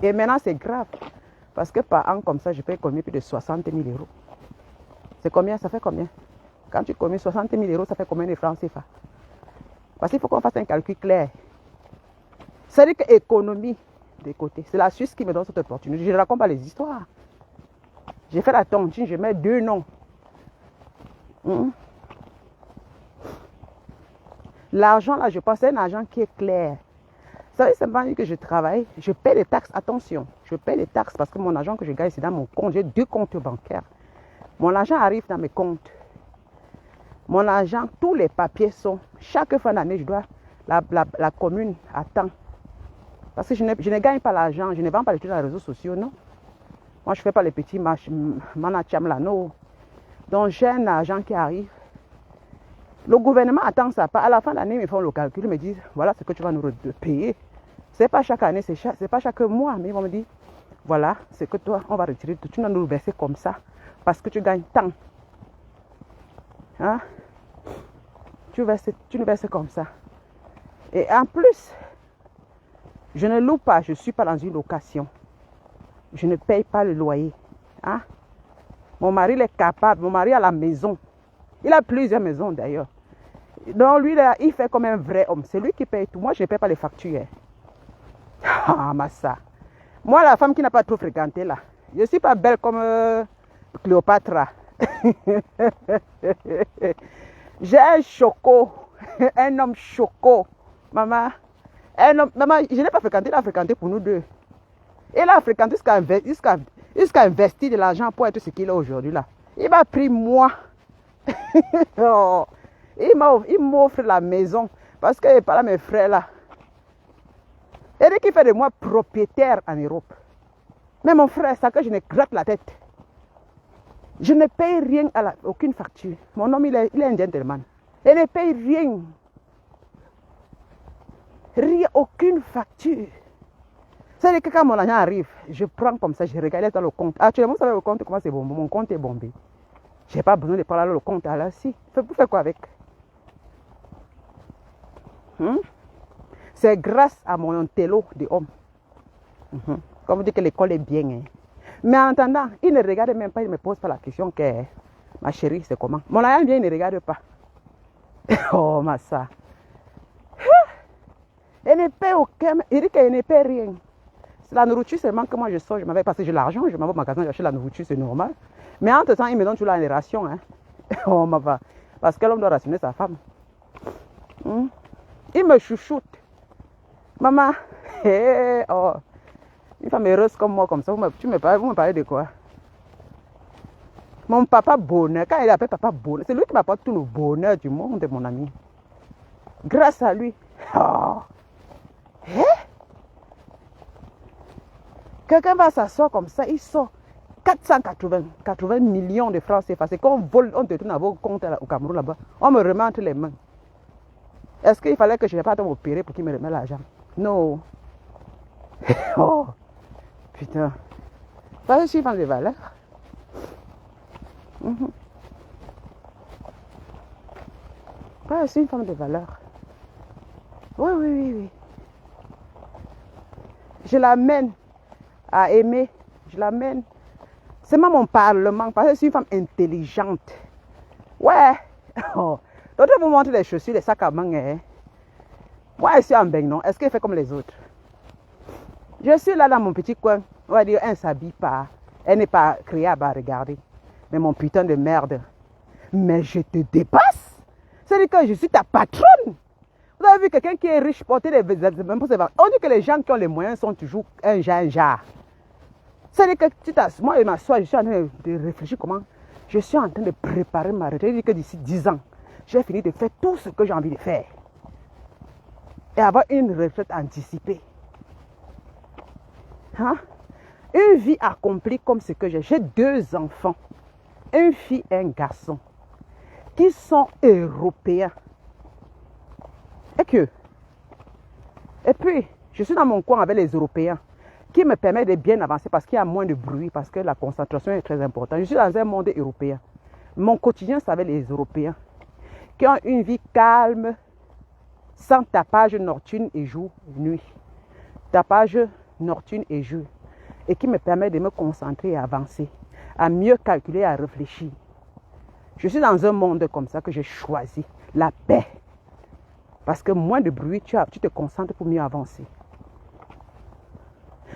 Et maintenant c'est grave. Parce que par an comme ça, je peux économiser plus de 60 000 euros. C'est combien? Ça fait combien? Quand tu communes 60 000 euros, ça fait combien de francs CFA? Parce qu'il faut qu'on fasse un calcul clair. C'est-à-dire que économie des côtés. C'est la Suisse qui me donne cette opportunité. Je ne raconte pas les histoires. J'ai fait la tontine, je mets 2 noms. L'argent, là, je pense, c'est un argent qui est clair. Vous savez, c'est pas que je travaille, je paie les taxes. Attention, je paie les taxes parce que mon argent que je gagne, c'est dans mon compte. J'ai 2 comptes bancaires. Mon argent arrive dans mes comptes. Mon argent, tous les papiers sont. Chaque fin d'année, je dois. La commune attend. Parce que je ne gagne pas l'argent, je ne vends pas les trucs dans les réseaux sociaux, non. Moi, je ne fais pas les petits manacham là, non. Donc, j'ai un argent qui arrive. Le gouvernement attend ça. À la fin de l'année, ils me font le calcul, ils me disent, voilà ce que tu vas nous payer. Ce n'est pas chaque année, c'est pas chaque mois, mais ils vont me dire, voilà ce que toi, on va retirer. Tu vas nous verser comme ça, parce que tu gagnes tant. Hein? Tu nous verses comme ça. Et en plus, je ne loue pas, je ne suis pas dans une location. Je ne paye pas le loyer. Hein? Mon mari il est capable, mon mari a la maison. Il a plusieurs maisons d'ailleurs. Donc lui, là, il fait comme un vrai homme. C'est lui qui paye tout. Moi, je ne paye pas les factures. Ah, Massa. Moi, la femme qui n'a pas trop fréquenté là, je ne suis pas belle comme Cléopâtre. J'ai un choco, un homme choco. Maman, maman, je n'ai pas fréquenté, il a fréquenté pour nous deux. Il a fréquenté jusqu'à investir de l'argent pour être ce qu'il est aujourd'hui là. Il m'a pris moi. Oh, il m'offre la maison parce qu'il parle à mes frères là. Il dit qu'il fait de moi propriétaire en Europe. Mais mon frère, ça que je ne gratte la tête. Je ne paye rien à aucune facture. Mon homme, il est un gentleman. Il ne paye rien. Rien, aucune facture. C'est-à-dire que quand mon argent arrive, je prends comme ça, je regarde dans le compte. Actuellement, vous savez le compte, comment c'est bombé. Mon compte est bombé. Je n'ai pas besoin de parler le compte. Alors si, vous faites quoi avec? C'est grâce à mon télo de homme. Comme vous dites que l'école est bien. Hein. Mais en attendant, il ne regarde même pas, il ne me pose pas la question que ma chérie, c'est comment. Mon argent vient, il ne regarde pas. Oh, ma soeur. Il ne paie aucun. Il dit qu'il ne paie rien. C'est la nourriture seulement que moi je sors, je m'avais passé de l'argent, je m'en vais au magasin, j'achète la nourriture, c'est normal. Mais entre temps, il me donne toujours la ration. Hein. Oh, ma va. Parce que l'homme doit rationner sa femme. Il me chouchoute. Maman, oh, une femme heureuse comme moi, comme ça, vous me parlez de quoi? Mon papa bonheur, quand il appelle papa bonheur, c'est lui qui m'apporte tout le bonheur du monde, mon ami. Grâce à lui. Oh. Quelqu'un va s'asseoir comme ça, il sort 80 millions de francs CFA. C'est qu'on vole, on détourne à vos comptes au Cameroun là-bas. On me remet entre les mains. Est-ce qu'il fallait que je n'ai pas à m'opérer pour qu'il me remette l'argent? Non. Oh, putain. Parce que je suis femme de valeur. Pas aussi une femme de valeur. Oui. Je l'amène à aimer. Je l'amène. C'est même mon parlement. Parce que je suis une femme intelligente. Ouais. Oh. D'autres vous montrent les chaussures, les sacs à main. Hein. Moi, je suis en bain, non? Est-ce qu'elle fait comme les autres? Je suis là dans mon petit coin. On va dire, elle ne s'habille pas. Elle n'est pas créable à regarder. Mais mon putain de merde. Mais je te dépasse. C'est-à-dire que je suis ta patronne. Vous avez vu quelqu'un qui est riche porter des vêtements. On dit que les gens qui ont les moyens sont toujours un genre. C'est-à-dire que tu t'assois, moi je m'assois, je suis en train de réfléchir comment je suis en train de préparer ma retraite. Je dis que d'ici 10 ans, j'ai fini de faire tout ce que j'ai envie de faire. Et avoir une retraite anticipée. Hein? Une vie accomplie comme ce que j'ai. J'ai 2 enfants. Une fille et un garçon. Qui sont européens. Et puis, je suis dans mon coin avec les Européens. Qui me permet de bien avancer parce qu'il y a moins de bruit. Parce que la concentration est très importante. Je suis dans un monde européen. Mon quotidien, c'est avec les Européens. Qui ont une vie calme. Sans tapage nocturne et jour, nuit. Tapage nocturne et jour. Et qui me permet de me concentrer et avancer. À mieux calculer, à réfléchir. Je suis dans un monde comme ça que j'ai choisi. La paix. Parce que moins de bruit, tu te concentres pour mieux avancer.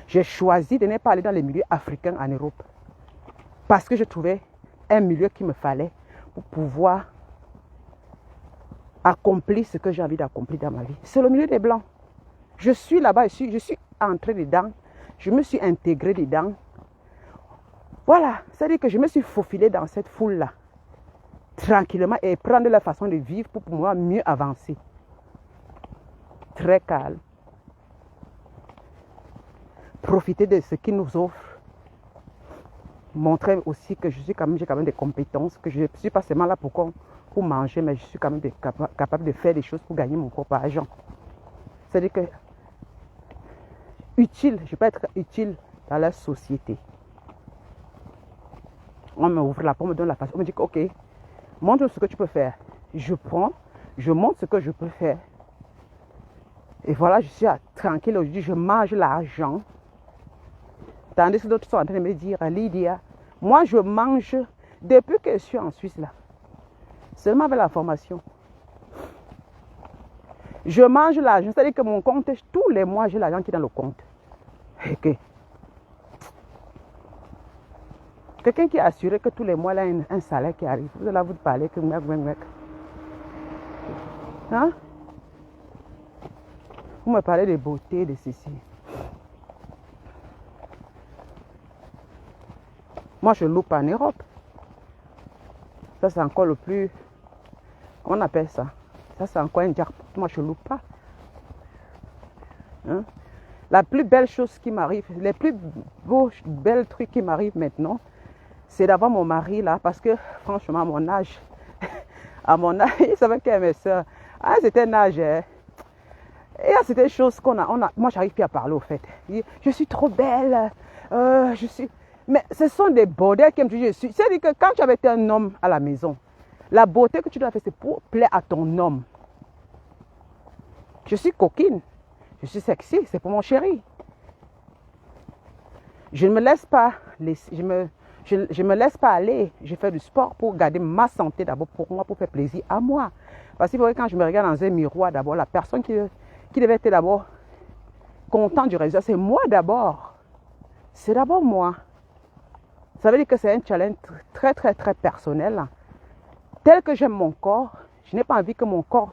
J'ai choisi de ne pas aller dans les milieux africains en Europe. Parce que je trouvais un milieu qu'il me fallait pour pouvoir accomplir ce que j'ai envie d'accomplir dans ma vie. C'est le milieu des Blancs. Je suis là-bas, je suis entré dedans. Je me suis intégré dedans. Voilà, c'est-à-dire que je me suis faufilé dans cette foule-là. Tranquillement et prendre la façon de vivre pour pouvoir mieux avancer. Très calme. Profiter de ce qu'il nous offre. Montrer aussi que j'ai quand même des compétences, que je ne suis pas seulement là pour manger, mais je suis quand même capable de faire des choses pour gagner mon propre argent. C'est-à-dire que utile, je peux être utile dans la société. On m'ouvre la porte, on me donne la façon, on me dit ok, montre ce que tu peux faire. Je prends, je montre ce que je peux faire. Et voilà, je suis tranquille aujourd'hui, je mange l'argent. Tandis que d'autres sont en train de me dire, Lydia, moi je mange depuis que je suis en Suisse là. Seulement avec la formation. Je mange l'argent, c'est-à-dire que mon compte, tous les mois, j'ai l'argent qui est dans le compte. Okay. Quelqu'un qui a assuré que tous les mois, il a un salaire qui arrive. Vous allez vous parler que hein? Vous me parlez de beauté, de ceci. Moi, je loupe en Europe. Ça, c'est encore le plus... Comment on appelle ça? Ça, c'est encore un jackpot. Moi, je ne loupe pas. Hein? La plus belle chose qui m'arrive, les plus beaux, belles trucs qui m'arrivent maintenant, c'est d'avoir mon mari là. Parce que, franchement, à mon âge, il savait qu'elle mes soeurs. Ah, c'était un âge. Hein? Et c'était des choses qu'on a. Moi, j'arrive plus à parler au fait. Je suis trop belle. Je suis... Mais ce sont des bordels qui me disent je suis. C'est-à-dire que quand tu avais été un homme à la maison, la beauté que tu dois faire, c'est pour plaire à ton homme. Je suis coquine. Je suis sexy. C'est pour mon chéri. Je ne me laisse pas. Je me laisse pas aller. Je fais du sport pour garder ma santé d'abord pour moi, pour faire plaisir à moi. Parce qu'il faut que quand je me regarde dans un miroir d'abord, la personne qui devait être d'abord contente du résultat, c'est moi d'abord. C'est d'abord moi. Ça veut dire que c'est un challenge très, très, très personnel. Tel que j'aime mon corps, je n'ai pas envie que mon corps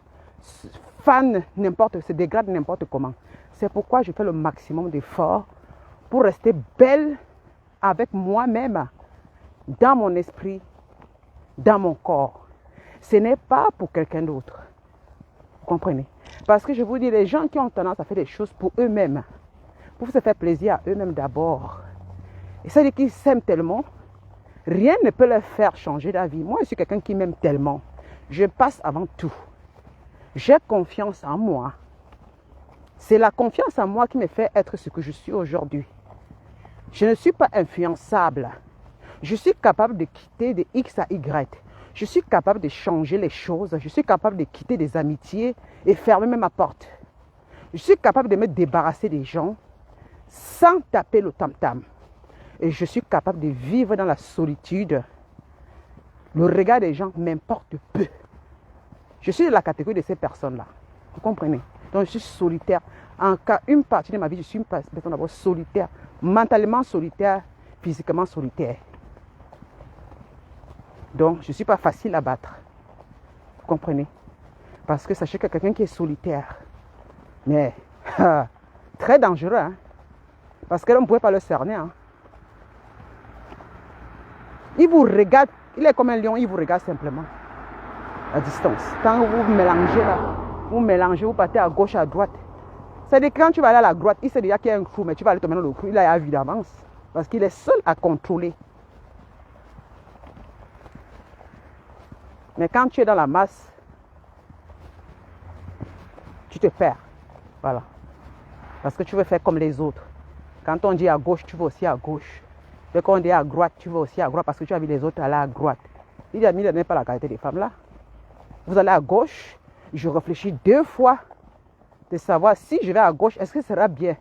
se dégrade n'importe comment. C'est pourquoi je fais le maximum d'efforts pour rester belle avec moi-même, dans mon esprit, dans mon corps. Ce n'est pas pour quelqu'un d'autre. Vous comprenez? Parce que je vous dis, les gens qui ont tendance à faire des choses pour eux-mêmes, pour se faire plaisir à eux-mêmes d'abord, et ça veut dire qu'ils s'aiment tellement, rien ne peut leur faire changer d'avis. Moi, je suis quelqu'un qui m'aime tellement. Je passe avant tout. J'ai confiance en moi. C'est la confiance en moi qui me fait être ce que je suis aujourd'hui. Je ne suis pas influençable. Je suis capable de quitter de X à Y. Je suis capable de changer les choses. Je suis capable de quitter des amitiés et fermer même ma porte. Je suis capable de me débarrasser des gens sans taper le tam-tam. Et je suis capable de vivre dans la solitude. Le regard des gens m'importe peu. Je suis de la catégorie de ces personnes-là. Vous comprenez? Donc je suis solitaire. En cas, une partie de ma vie, je suis une personne d'abord solitaire. Mentalement solitaire, physiquement solitaire. Donc je ne suis pas facile à battre. Vous comprenez? Parce que sachez que quelqu'un qui est solitaire, mais très dangereux. Hein? Parce que l'on ne pouvait pas le cerner. Hein? Il vous regarde, il est comme un lion, il vous regarde simplement à distance. Quand vous mélangez là, vous partez à gauche, à droite. C'est-à-dire que quand tu vas aller à la droite, il sait déjà qu'il y a un trou, mais tu vas aller tomber dans le trou, il a vu d'avance. Parce qu'il est seul à contrôler. Mais quand tu es dans la masse, tu te perds. Voilà. Parce que tu veux faire comme les autres. Quand on dit à gauche, tu vas aussi à gauche. Et quand on dit à droite, tu vas aussi à droite parce que tu as vu les autres aller à droite. Il n'est pas la qualité des femmes là. Vous allez à gauche, je réfléchis 2 fois de savoir si je vais à gauche, est-ce que ce sera bien.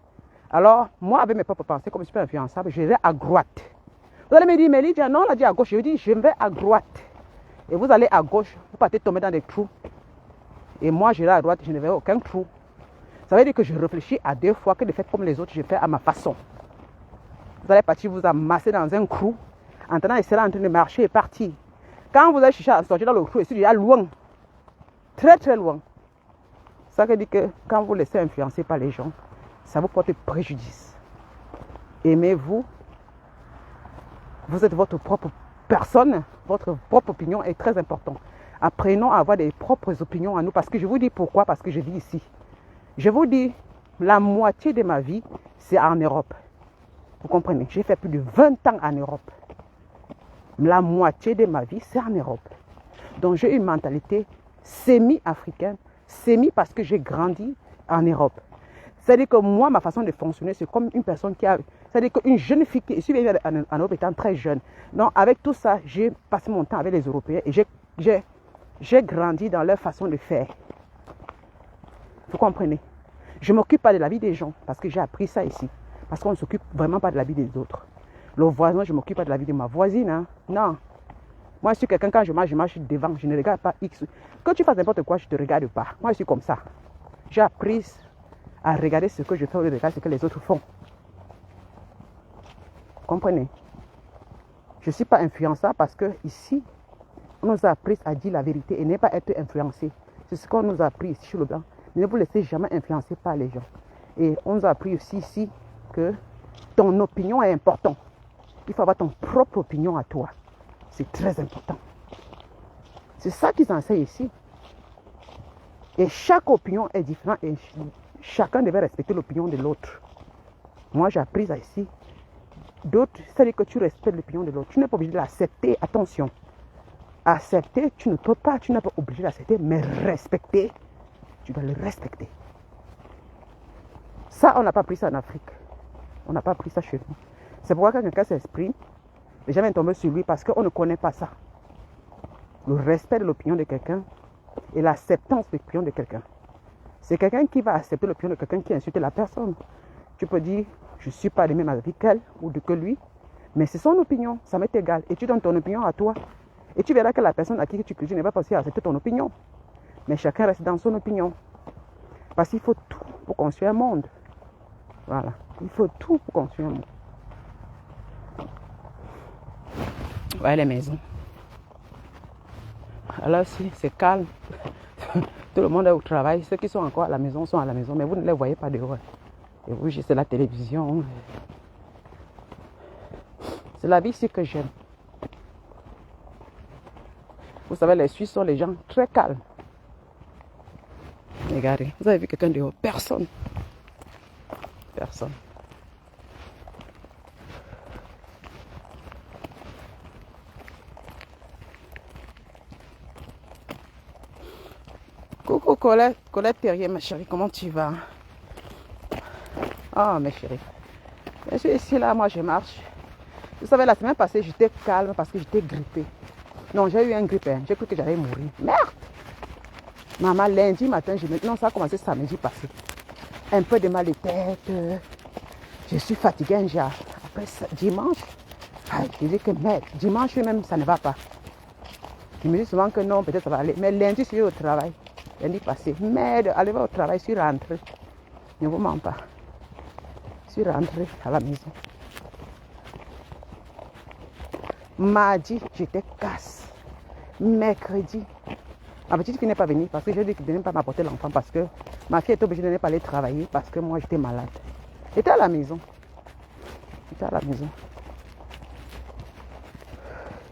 Alors, moi, avec mes propres pensées, comme je suis pas influençable, je vais à droite. Vous allez me dire, mais Lydia, non, on l'a dit à gauche. Je dis, je vais à droite. Et vous allez à gauche, vous partez tomber dans des trous. Et moi, j'irai à droite, je ne verrai aucun trou. Ça veut dire que je réfléchis à 2 fois que de faire comme les autres, je fais à ma façon. Vous allez partir vous amasser dans un trou, en train d'essayer en train de marcher et partir. Quand vous allez chercher à sortir dans le trou, c'est déjà loin. Très très loin. Ça veut dire que quand vous laissez influencer par les gens, ça vous porte préjudice. Aimez-vous. Vous êtes votre propre personne. Votre propre opinion est très importante. Apprenons à avoir des propres opinions à nous. Parce que je vous dis pourquoi. Parce que je vis ici. Je vous dis, la moitié de ma vie, c'est en Europe. Vous comprenez? J'ai fait plus de 20 ans en Europe. La moitié de ma vie, c'est en Europe. Donc j'ai une mentalité semi-africaine. Semi parce que j'ai grandi en Europe. C'est-à-dire que moi, ma façon de fonctionner, c'est comme une personne qui a... C'est-à-dire qu'une jeune fille qui... Je suis venue en Europe étant très jeune. Donc, avec tout ça, j'ai passé mon temps avec les Européens et j'ai grandi dans leur façon de faire. Vous comprenez? Je ne m'occupe pas de la vie des gens parce que j'ai appris ça ici. Parce qu'on ne s'occupe vraiment pas de la vie des autres. Le voisin, je ne m'occupe pas de la vie de ma voisine. Hein. Non. Moi, je suis quelqu'un, quand je marche devant. Je ne regarde pas X. Quand tu fasses n'importe quoi, je ne te regarde pas. Moi, je suis comme ça. J'ai appris à regarder ce que je fais ou de regarder ce que les autres font. Comprenez? Je ne suis pas influençable parce que ici, on nous a appris à dire la vérité et ne pas être influencé. C'est ce qu'on nous a appris ici sur le blanc. Ne vous laissez jamais influencer par les gens. Et on nous a appris aussi ici que ton opinion est importante. Il faut avoir ton propre opinion à toi. C'est très important. C'est ça qu'ils enseignent ici. Et chaque opinion est différente et chacun devait respecter l'opinion de l'autre. Moi, j'ai appris ça ici. D'autres, c'est-à-dire que tu respectes l'opinion de l'autre. Tu n'es pas obligé de l'accepter. Attention. Accepter, tu ne peux pas. Tu n'es pas obligé d'accepter, mais respecter, tu dois le respecter. Ça, on n'a pas appris ça en Afrique. On n'a pas appris ça chez nous. C'est pourquoi quand quelqu'un s'exprime, les gens viennent tomber sur lui parce qu'on ne connaît pas ça. Le respect de l'opinion de quelqu'un et l'acceptance de l'opinion de quelqu'un. C'est quelqu'un qui va accepter l'opinion de quelqu'un qui insulte la personne. Tu peux dire, je ne suis pas de même avis qu'elle ou que lui, mais c'est son opinion, ça m'est égal. Et tu donnes ton opinion à toi. Et tu verras que la personne à qui tu critiques ne va pas aussi accepter ton opinion. Mais chacun reste dans son opinion. Parce qu'il faut tout pour construire un monde. Voilà. Il faut tout pour construire un monde. Ouais, les maisons. Alors si c'est calme, tout le monde est au travail. Ceux qui sont encore à la maison sont à la maison, mais vous ne les voyez pas dehors. Et vous, c'est la télévision. C'est la vie ici que j'aime. Vous savez, les Suisses sont les gens très calmes. Regardez, vous avez vu quelqu'un dehors? Personne. Personne. Coucou Colette, Colette Terrier, ma chérie, comment tu vas? Ah, mes chéris. Je suis ici, là, moi je marche. Vous savez, la semaine passée, j'étais calme parce que j'étais grippée. Non, j'ai eu un grippe, hein. J'ai cru que j'allais mourir. Merde! Maman, lundi matin, non, ça a commencé samedi passé. Un peu de mal de tête. Je suis fatiguée, un genre. Après dimanche, je dis que merde, dimanche même, ça ne va pas. Je me dis souvent que non, peut-être ça va aller. Mais lundi, je suis au travail. Lundi passé, merde, allez au travail, je suis rentrée. Ne vous mens pas. Je suis rentrée à la maison. Mardi, j'étais casse. Mercredi, ma petite fille n'est pas venue parce que j'ai dit qu'elle ne venait pas m'apporter l'enfant parce que ma fille était obligée de ne pas aller travailler parce que moi j'étais malade. J'étais à la maison. J'étais à la maison.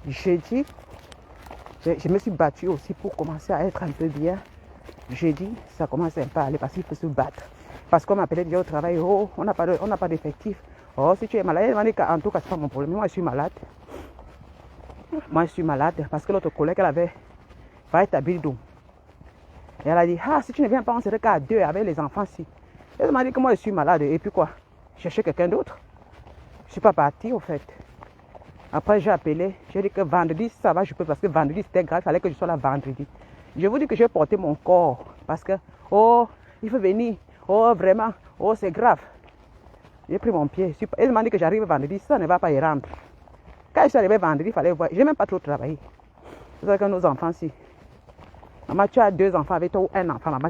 Jeudi, je me suis battue aussi pour commencer à être un peu bien. Jeudi, ça commence un peu à aller parce qu'il faut se battre. Parce qu'on m'appelait déjà au travail, oh, on n'a pas d'effectif. Oh, si tu es malade, elle m'a dit qu'en tout cas, c'est pas mon problème. Moi, je suis malade. Moi, je suis malade parce que l'autre collègue, elle avait va établir d'eau. Et elle a dit, ah, si tu ne viens pas, on serait qu'à 2 avec les enfants. Si. Elle m'a dit que moi, je suis malade. Et puis quoi? Chercher quelqu'un d'autre. Je ne suis pas partie, au fait. Après, j'ai appelé. J'ai dit que vendredi, ça va, je peux. Parce que vendredi, c'était grave. Il fallait que je sois là vendredi. Je vous dis que j'ai porté mon corps. Parce que, oh, il faut venir. Oh, vraiment. Oh, c'est grave. J'ai pris mon pied. Elle m'a dit que j'arrive vendredi. Ça ne va pas y rentrer. Quand je suis arrivé vendredi, il fallait voir. Je n'ai même pas trop travaillé. C'est ça que nos enfants, si. Maman, tu as 2 enfants avec toi ou un enfant. Maman,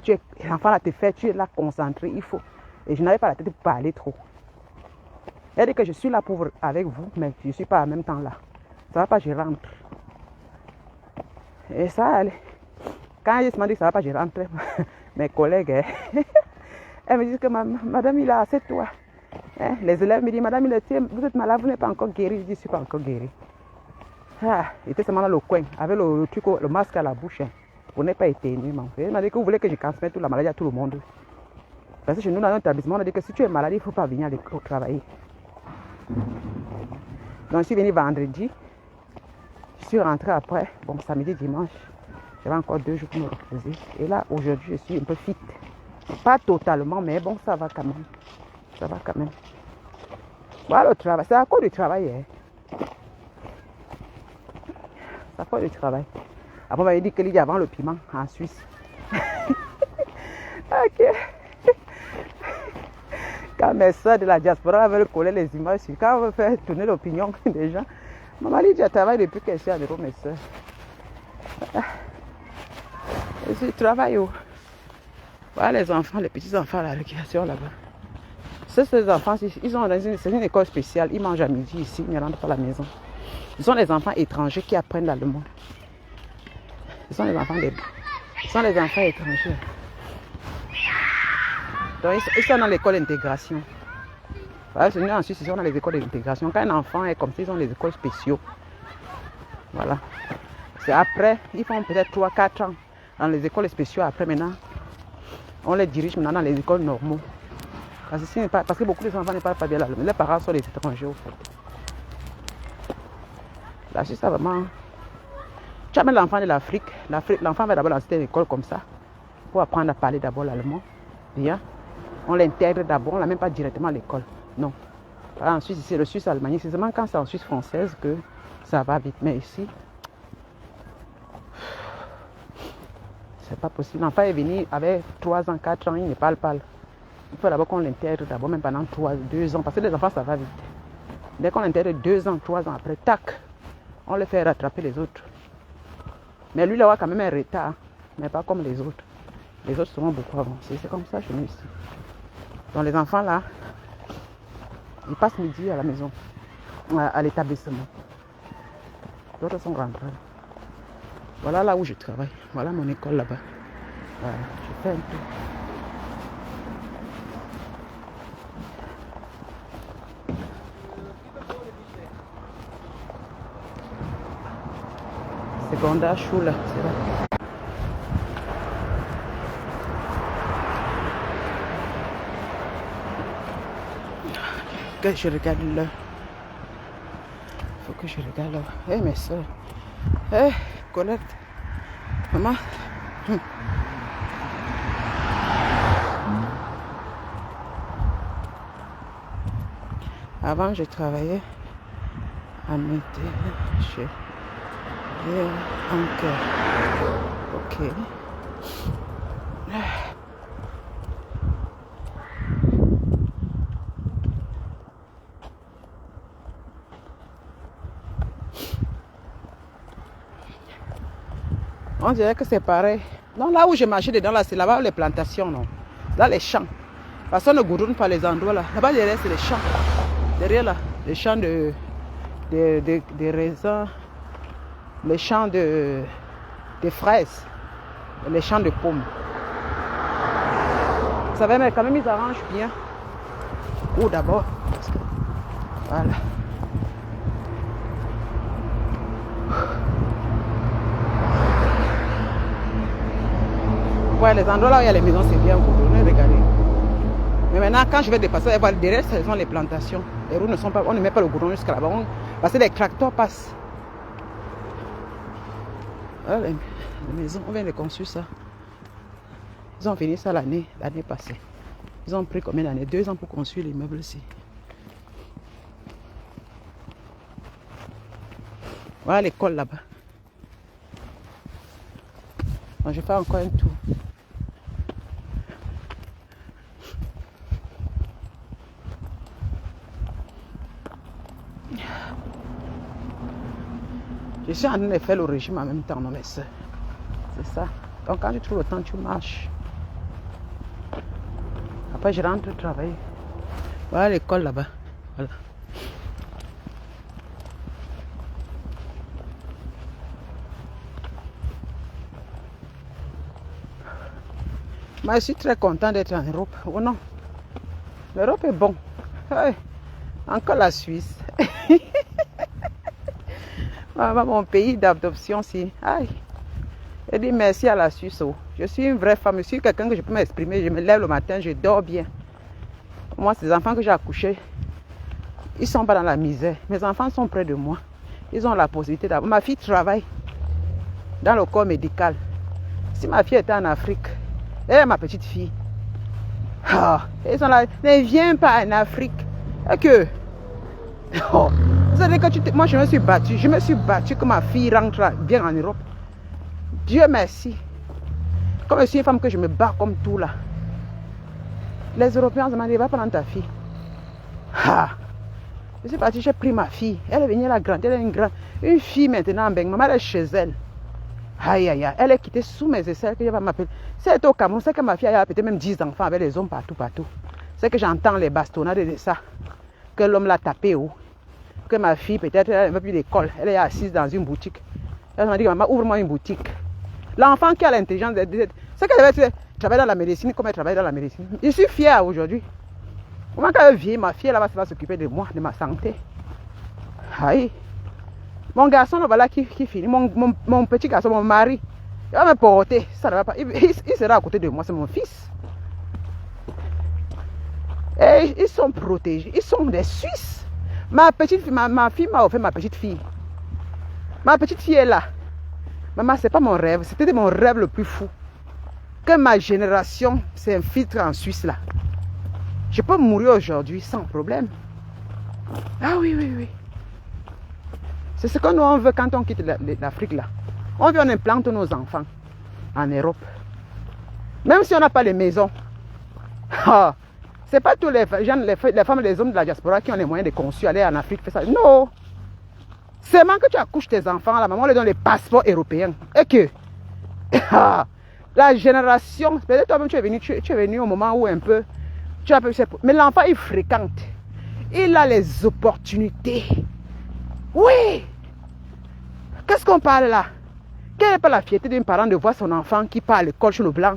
l'enfant là te fait, tu es là concentré, il faut. Et je n'avais pas la tête pour parler trop. Elle dit que je suis là pour avec vous, mais je ne suis pas en même temps là. Ça ne va pas, je rentre. Et ça, quand ils m'ont dit que ça ne va pas, je rentre. Mes collègues, elles me disent que madame, il a assez de toi. Les élèves me disent, madame, vous êtes malade, vous n'êtes pas encore guéri. Je dis, je ne suis pas encore guéri. Il était seulement dans le coin, avec le masque à la bouche. Vous n'êtes pas éteigné. Il m'a dit que vous voulez que je transmette toute la maladie à tout le monde. Parce que chez nous, dans notre établissement, on a dit que si tu es malade, il ne faut pas venir au travail. Donc, je suis venue vendredi. Je suis rentrée après. Bon, samedi, dimanche. J'avais encore 2 jours pour me reposer. Et là, aujourd'hui, je suis un peu fit. Pas totalement, mais bon, ça va quand même. Ça va quand même. Voilà le travail. C'est à cause du travail. C'est à cause du travail. Après, on m'avait dit qu'il y a avant le piment en Suisse. Ok. Quand mes soeurs de la diaspora veulent coller les images, quand on veut faire tourner l'opinion des gens, maman dit, je travaille depuis qu'elle est à l'euro, mes soeurs. Je travaille où? Voilà les enfants, les petits enfants à la récréation là-bas. Ces enfants, ils sont c'est une école spéciale, ils mangent à midi ici, ils ne rentrent pas à la maison. Ce sont les enfants étrangers qui apprennent l'allemand. Ce sont les enfants étrangers. Donc, ils sont dans l'école d'intégration. Voilà, nous en Suisse, ils sont dans les écoles d'intégration. Quand un enfant est comme ça, ils ont les écoles spéciaux. Voilà. C'est après, ils font peut-être 3-4 ans dans les écoles spéciaux. Après, maintenant, on les dirige maintenant dans les écoles normaux. Parce que beaucoup de enfants ne parlent pas bien l'allemand. Les parents sont des étrangers, au fait. Là, c'est ça vraiment. Tu amènes l'enfant de l'Afrique. L'enfant va d'abord dans cette école comme ça pour apprendre à parler d'abord l'allemand. Bien. On l'intègre d'abord, on ne l'amène pas directement à l'école. Non. En Suisse, c'est le Suisse alémanique. C'est seulement quand c'est en Suisse française que ça va vite. Mais ici, c'est pas possible. L'enfant est venu avec 3 ans, 4 ans, il ne parle pas. Il faut d'abord qu'on l'intègre d'abord, même pendant 2 ans. Parce que les enfants, ça va vite. Dès qu'on l'intègre 2 ans, 3 ans après, tac, on le fait rattraper les autres. Mais lui, il aura quand même un retard, mais pas comme les autres. Les autres seront beaucoup avancés. C'est comme ça chez nous ici. Donc les enfants là, ils passent midi à la maison, à l'établissement. D'autres sont rentrés. Voilà là où je travaille. Voilà mon école là-bas. Voilà, je fais un tour. Secondaire Schule, c'est là. Que je regarde là. Faut que je regarde là. Eh mes soeurs. Eh, Colette. Maman. Avant, je travaillais à Mété, chez Anker. Ok. On dirait que c'est pareil. Non, là où je marchais dedans, là, c'est là-bas les plantations, non. Là, les champs. Parce qu'on ne goudronne pas les endroits là. Là-bas, derrière, c'est les champs. Derrière là, les champs de raisins, les champs de fraises, les champs de pommes. Vous savez, mais quand même, ils arrangent bien. Ou d'abord, parce que, voilà. Ouais, les endroits là où il y a les maisons, c'est bien goudronné, regardez. Mais maintenant, quand je vais dépasser, derrière, ce sont les plantations. Les roues ne sont pas, on ne met pas le goudron jusqu'à là-bas. Parce que les tracteurs passent. Voilà, les maisons, on vient de construire ça. Ils ont fini ça l'année passée. Ils ont pris combien d'années? 2 ans pour construire l'immeuble ici. Voilà l'école là-bas. Donc, je fais encore un tour. Je suis en train de faire le régime en même temps, non, mes soeurs. C'est ça. Donc, quand tu trouves le temps, tu marches. Après, je rentre travailler. Voilà l'école là-bas. Voilà. Moi, je suis très content d'être en Europe. Oh non. L'Europe est bon. Hey. Encore la Suisse. Mon pays d'adoption, si. Aïe. Je dis merci à la Suisse. Oh. Je suis une vraie femme. Je suis quelqu'un que je peux m'exprimer. Je me lève le matin, je dors bien. Moi, ces enfants que j'ai accouchés, ils ne sont pas dans la misère. Mes enfants sont près de moi. Ils ont la possibilité d'avoir. Ma fille travaille dans le corps médical. Si ma fille était en Afrique, elle est ma petite fille. Ils sont là. Ne viens pas en Afrique. Et que. Oh. Vous savez que moi, je me suis battue. Je me suis battue que ma fille rentre bien en Europe. Dieu merci. Comme je suis une femme que je me bats comme tout là. Les Européens m'ont dit, va prendre ta fille. Je suis partie, j'ai pris ma fille. Elle est venue la grande. Elle est une fille maintenant en Beng. Maman, elle est chez elle. Aïe, aïe, aïe. Elle est quittée sous mes aisselles que je vais m'appeler. Si elle est au Cameroun, c'est que ma fille a peut-être même 10 enfants avec les hommes partout. C'est que j'entends les bastonnades de ça. Que l'homme l'a tapé où. Que ma fille, peut-être, elle ne veut plus d'école. Elle est assise dans une boutique. Elle m'a dit, maman, ouvre-moi une boutique. L'enfant qui a l'intelligence, c'est qu'elle devait travailler dans la médecine comme elle travaille dans la médecine. Je suis fière aujourd'hui. Comment quand elle vient, ma fille, elle va s'occuper de moi, de ma santé. Aïe. Mon garçon, voilà qui finit. Mon petit garçon, mon mari, il va me porter. Ça ne va pas. Il sera à côté de moi, c'est mon fils. Et ils sont protégés. Ils sont des Suisses. Ma petite fille, ma fille m'a offert ma petite fille. Ma petite fille est là. Maman, ce n'est pas mon rêve. C'était mon rêve le plus fou. Que ma génération s'infiltre en Suisse là. Je peux mourir aujourd'hui sans problème. Ah oui, oui, oui. C'est ce que nous on veut quand on quitte l'Afrique là. On veut, on implante nos enfants en Europe. Même si on n'a pas les maisons. Ah, c'est pas tous les femmes et les hommes de la diaspora qui ont les moyens de conçu aller en Afrique faire ça. Non. Seulement que tu accouches tes enfants, la maman leur donne les passeports européens. Et que la génération, peut-être toi-même tu es venu au moment où un peu, mais l'enfant il fréquente. Il a les opportunités. Oui. Qu'est-ce qu'on parle là? Quelle n'est pas la fierté d'un parent de voir son enfant qui part à l'école chez le blanc?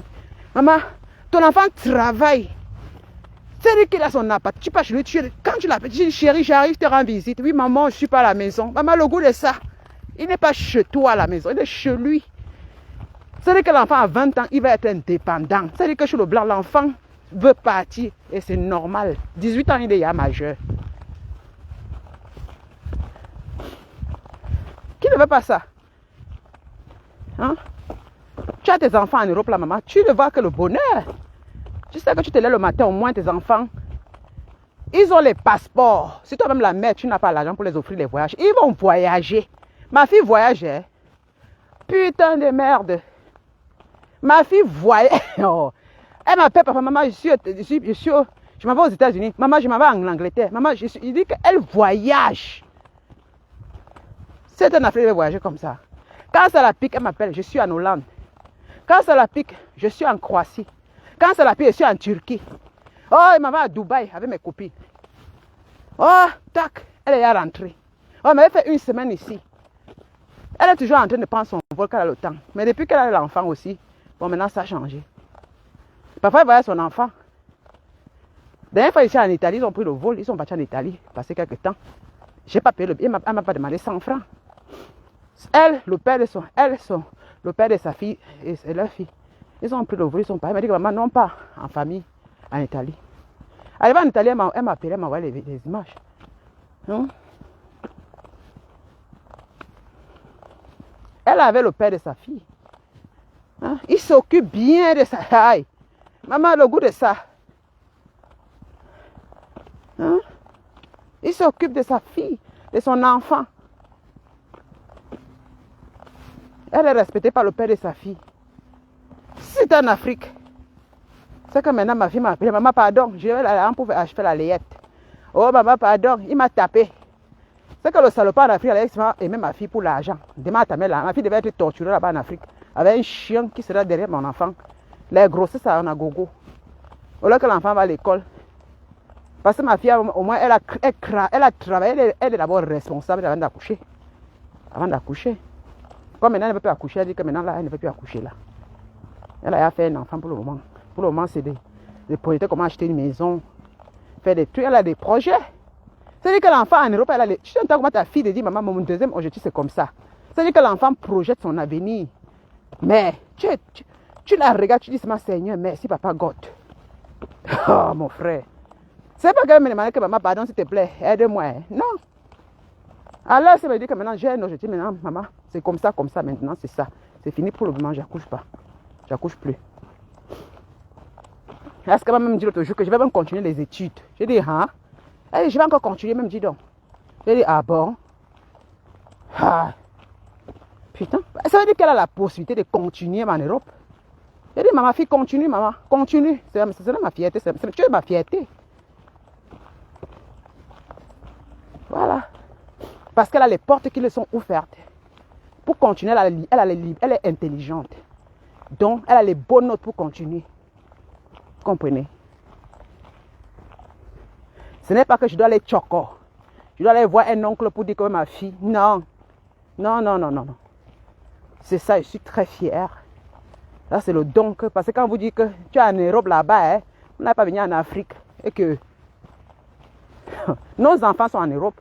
Maman, ton enfant travaille. C'est-à-dire qu'il a son appart. Tu pars chez lui, quand tu l'appelles, tu dis chérie, j'arrive, je te rends visite. Oui, maman, je ne suis pas à la maison. Maman, le goût de ça, il n'est pas chez toi à la maison, il est chez lui. C'est-à-dire que l'enfant à 20 ans, il va être indépendant. C'est-à-dire que chez le blanc, l'enfant veut partir et c'est normal. 18 ans, il est déjà majeur. Qui ne veut pas ça? Hein? Tu as tes enfants en Europe, là, maman. Tu ne vois que le bonheur. Tu sais que tu te lèves le matin, au moins tes enfants, ils ont les passeports. Si toi-même la mère, tu n'as pas l'argent pour les offrir les voyages, ils vont voyager. Ma fille voyageait. Putain de merde. Ma fille voyage. Oh. Elle m'appelle, papa, maman, je m'en vais aux États-Unis. Maman, je m'en vais en Angleterre. Maman, il dit qu'elle voyage. C'est un Africain de voyager comme ça. Quand ça la pique, elle m'appelle, je suis en Hollande. Quand ça la pique, je suis en Croatie. Quand ça la pique, je suis en Turquie. Oh, il m'en va à Dubaï avec mes copines. Oh, tac, elle est rentrée. Oh, elle m'avait fait une semaine ici. Elle est toujours en train de prendre son vol quand elle a le temps. Mais depuis qu'elle a l'enfant aussi, bon, maintenant ça a changé. Parfois, elle voyait son enfant. La dernière fois, ici en Italie, ils ont pris le vol, ils sont partis en Italie, passer quelques temps. Je n'ai pas payé le billet, elle ne m'a pas demandé 100 francs. Elle, le père de sa fille et leur fille, ils ont pris le vol, ils sont partis. Elle m'a dit que maman, non pas en famille, en Italie. Arrivée en Italie, elle m'a appelé, elle m'a envoyé les images. Non? Elle avait le père de sa fille. Hein? Il s'occupe bien de sa taille. Maman a le goût de ça. Hein? Il s'occupe de sa fille, de son enfant. Elle est respectée par le père de sa fille. Si c'était en Afrique, c'est que maintenant ma fille m'a appelé. Maman, pardon, je vais aller pour acheter la layette. Oh, maman, pardon, il m'a tapé. C'est que le salopard en Afrique allait aimer ma fille pour l'argent. Demain, ta mère, ma fille devait être torturée là-bas en Afrique. Avec un chien qui sera derrière mon enfant. Les grossesses, ça en a gogo. Au lieu que l'enfant va à l'école. Parce que ma fille, au moins, elle a travaillé. Elle est d'abord responsable avant d'accoucher. Avant d'accoucher. Comme maintenant, elle ne peut plus accoucher. Elle dit que maintenant, là, elle ne peut plus accoucher là. Elle a fait un enfant pour le moment. Pour le moment, c'est des projets, comment acheter une maison. Faire des trucs. Elle a des projets. C'est-à-dire que l'enfant en Europe, elle a les... Tu entends comment ta fille te dit, maman, mon deuxième objectif, c'est comme ça. C'est-à-dire que l'enfant projette son avenir. Mais tu la regardes, tu dis, ma Seigneur, merci, papa God. Oh, mon frère. C'est pas qu'elle me demande que maman, pardon, s'il te plaît, aide-moi. Hein. Non. Alors, ça veut dire que maintenant, j'ai un objectif. Maintenant, maman, c'est comme ça, maintenant, c'est ça. C'est fini pour le moment, j'accouche pas. J'accouche plus. Est-ce qu'elle m'a même dit l'autre jour que je vais même continuer les études? J'ai dit, hein? Elle dit, je vais encore continuer, même dis donc. J'ai dit, ah bon? Ah. Putain. Ça veut dire qu'elle a la possibilité de continuer en Europe. J'ai dit, maman, fille, continue, maman. Continue. C'est ma fierté. Tu es ma fierté. Voilà. Parce qu'elle a les portes qui lui sont ouvertes. Pour continuer, elle est intelligente. Donc, elle a les bonnes notes pour continuer. Vous comprenez? Ce n'est pas que je dois aller choco. Je dois aller voir un oncle pour dire que ma fille. Non. Non, non, non, non, non. C'est ça, je suis très fière. Là, c'est le don que... Parce que quand vous dites que tu es en Europe là-bas, hein, vous n'avez pas venu en Afrique. Et que nos enfants sont en Europe.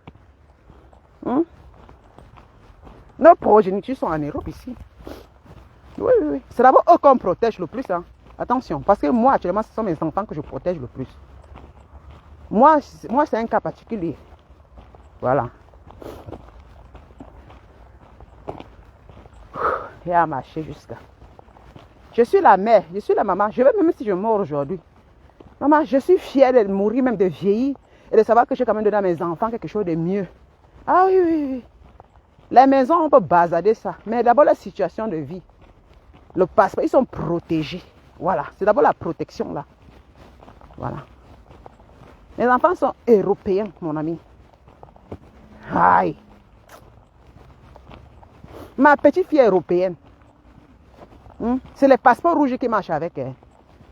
Nos progénitures sont en Europe ici. Oui, oui, oui. C'est d'abord eux qu'on protège le plus. Hein. Attention, parce que moi, actuellement, ce sont mes enfants que je protège le plus. Moi c'est un cas particulier. Voilà. Et à marcher jusqu'à... Je suis la mère, je suis la maman. Je vais même si je meurs aujourd'hui. Maman, je suis fière de mourir, même de vieillir. Et de savoir que j'ai quand même donné à mes enfants quelque chose de mieux. Ah oui, oui, oui. Les maisons, on peut basader ça. Mais d'abord, la situation de vie. Le passeport, ils sont protégés. Voilà, c'est d'abord la protection là. Voilà. Les enfants sont européens, mon ami. Aïe. Ma petite fille est européenne. C'est les passeports rouges qui marchent avec elle.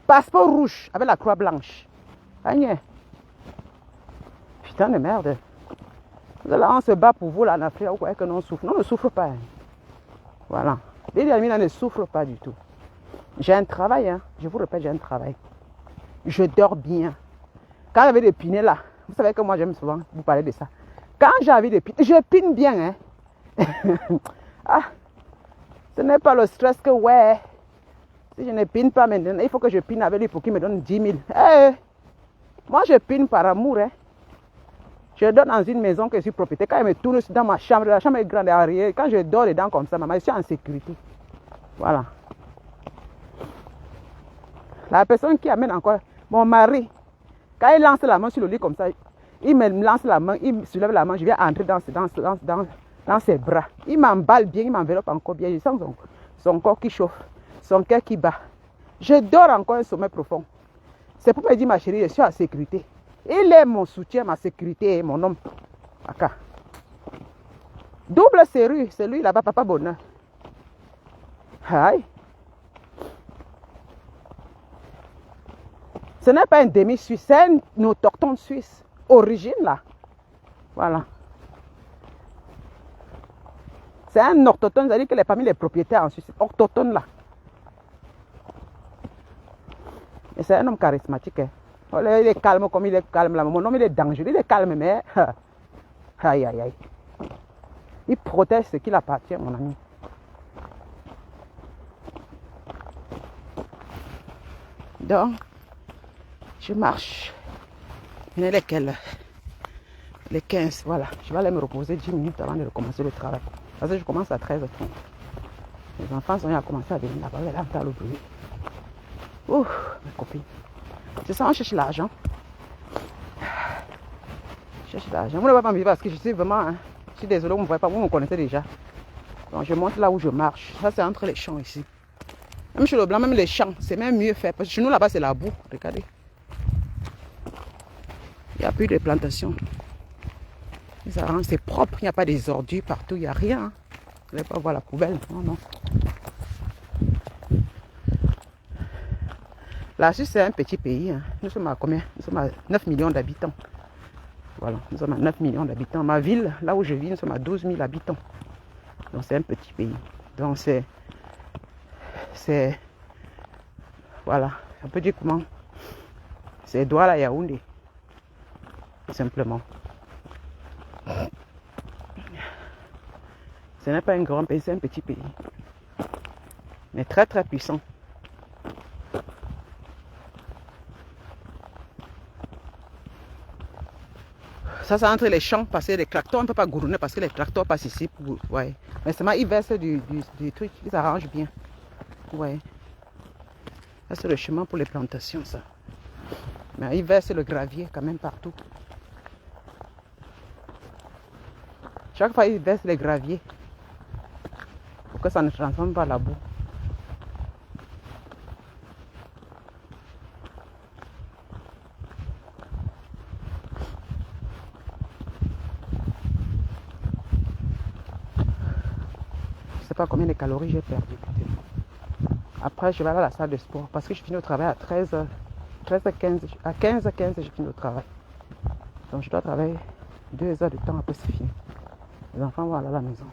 Passeport rouge avec la croix blanche. Aïe. Putain de merde. Là, on se bat pour vous là en Afrique. Vous croyez que nous souffrons? Non, on ne souffre pas. Hein. Voilà. Les amis là ne souffrent pas du tout. J'ai un travail, hein. Je vous répète, j'ai un travail. Je dors bien. Quand j'avais des pinés là, vous savez que moi j'aime souvent vous parler de ça. Quand j'ai envie de piner, je pine bien. Hein. Ah, ce n'est pas le stress que ouais. Si je ne pine pas maintenant, il faut que je pine avec lui pour qu'il me donne 10 000. Hey, moi je pine par amour. Hein. Je dors dans une maison que je suis propriétaire. Quand il me tourne dans ma chambre, la chambre est grande et arrière. Quand je dors dedans comme ça, maman, je suis en sécurité. Voilà. La personne qui amène encore, mon mari, quand il lance la main sur le lit comme ça, il me lance la main, il soulève la main, je viens entrer dans ses bras. Il m'emballe bien, il m'enveloppe encore bien. Je sens son corps qui chauffe, son cœur qui bat. Je dors encore un sommeil profond. C'est pour me dire, ma chérie, je suis en sécurité. Il est mon soutien, ma sécurité, mon homme. Aka. Double serrure, c'est lui là-bas, papa bonheur. Aïe. Ce n'est pas un demi-suisse, c'est un autochtone suisse. Origine là. Voilà. C'est un autochtone, c'est-à-dire qu'il est parmi les propriétaires en Suisse. Autochtone là. Et c'est un homme charismatique. Hein. Il est calme comme il est calme là. Mon homme il est dangereux, il est calme mais... Aïe aïe aïe. Il protège ce qui appartient, mon ami. Donc, je marche. Il est lesquels? Les 15, voilà. Je vais aller me reposer 10 minutes avant de recommencer le travail. Parce que je commence à 13h30. Les enfants sont à commencer à venir là-bas. Là, dans le bruit. Ouf, mes copines. C'est ça, on cherche l'argent. Je cherche l'argent. Vous ne pouvez pas me vivre parce que je suis vraiment... Hein, je suis désolée, vous ne me voyez pas. Vous me connaissez déjà. Donc, je monte là où je marche. Ça, c'est entre les champs ici. Même chez le blanc, même les champs, c'est même mieux fait. Parce que chez nous, là-bas, c'est la boue. Regardez. Il n'y a plus de plantation. C'est propre, il n'y a pas des ordures partout, il n'y a rien. Hein. Vous n'allez pas voir la poubelle, non, non. La Suisse, c'est un petit pays. Hein. Nous sommes à combien? Nous sommes à 9 millions d'habitants. Voilà, nous sommes à 9 millions d'habitants. Ma ville, là où je vis, nous sommes à 12 000 habitants. Donc c'est un petit pays. Donc c'est voilà, on peut dire comment? C'est Douala Yaoundé. Tout simplement. Ce n'est pas un grand pays, c'est un petit pays. Mais très très puissant. Ça, c'est entre les champs, parce que les tracteurs, on ne peut pas goudronner parce que les tracteurs passent ici. Ouais. Mais seulement ils versent du truc, ils s'arrangent bien. Ouais. Ça, c'est le chemin pour les plantations, ça. Mais ils versent le gravier quand même partout. Chaque fois, ils versent les graviers pour que ça ne transforme pas la boue. Je ne sais pas combien de calories j'ai perdu. Après, je vais aller à la salle de sport parce que je finis au travail à 13h. 13h15, à 15h15, je finis au travail. Donc, je dois travailler 2 heures de temps après c'est fini. Les enfants vont aller à la maison.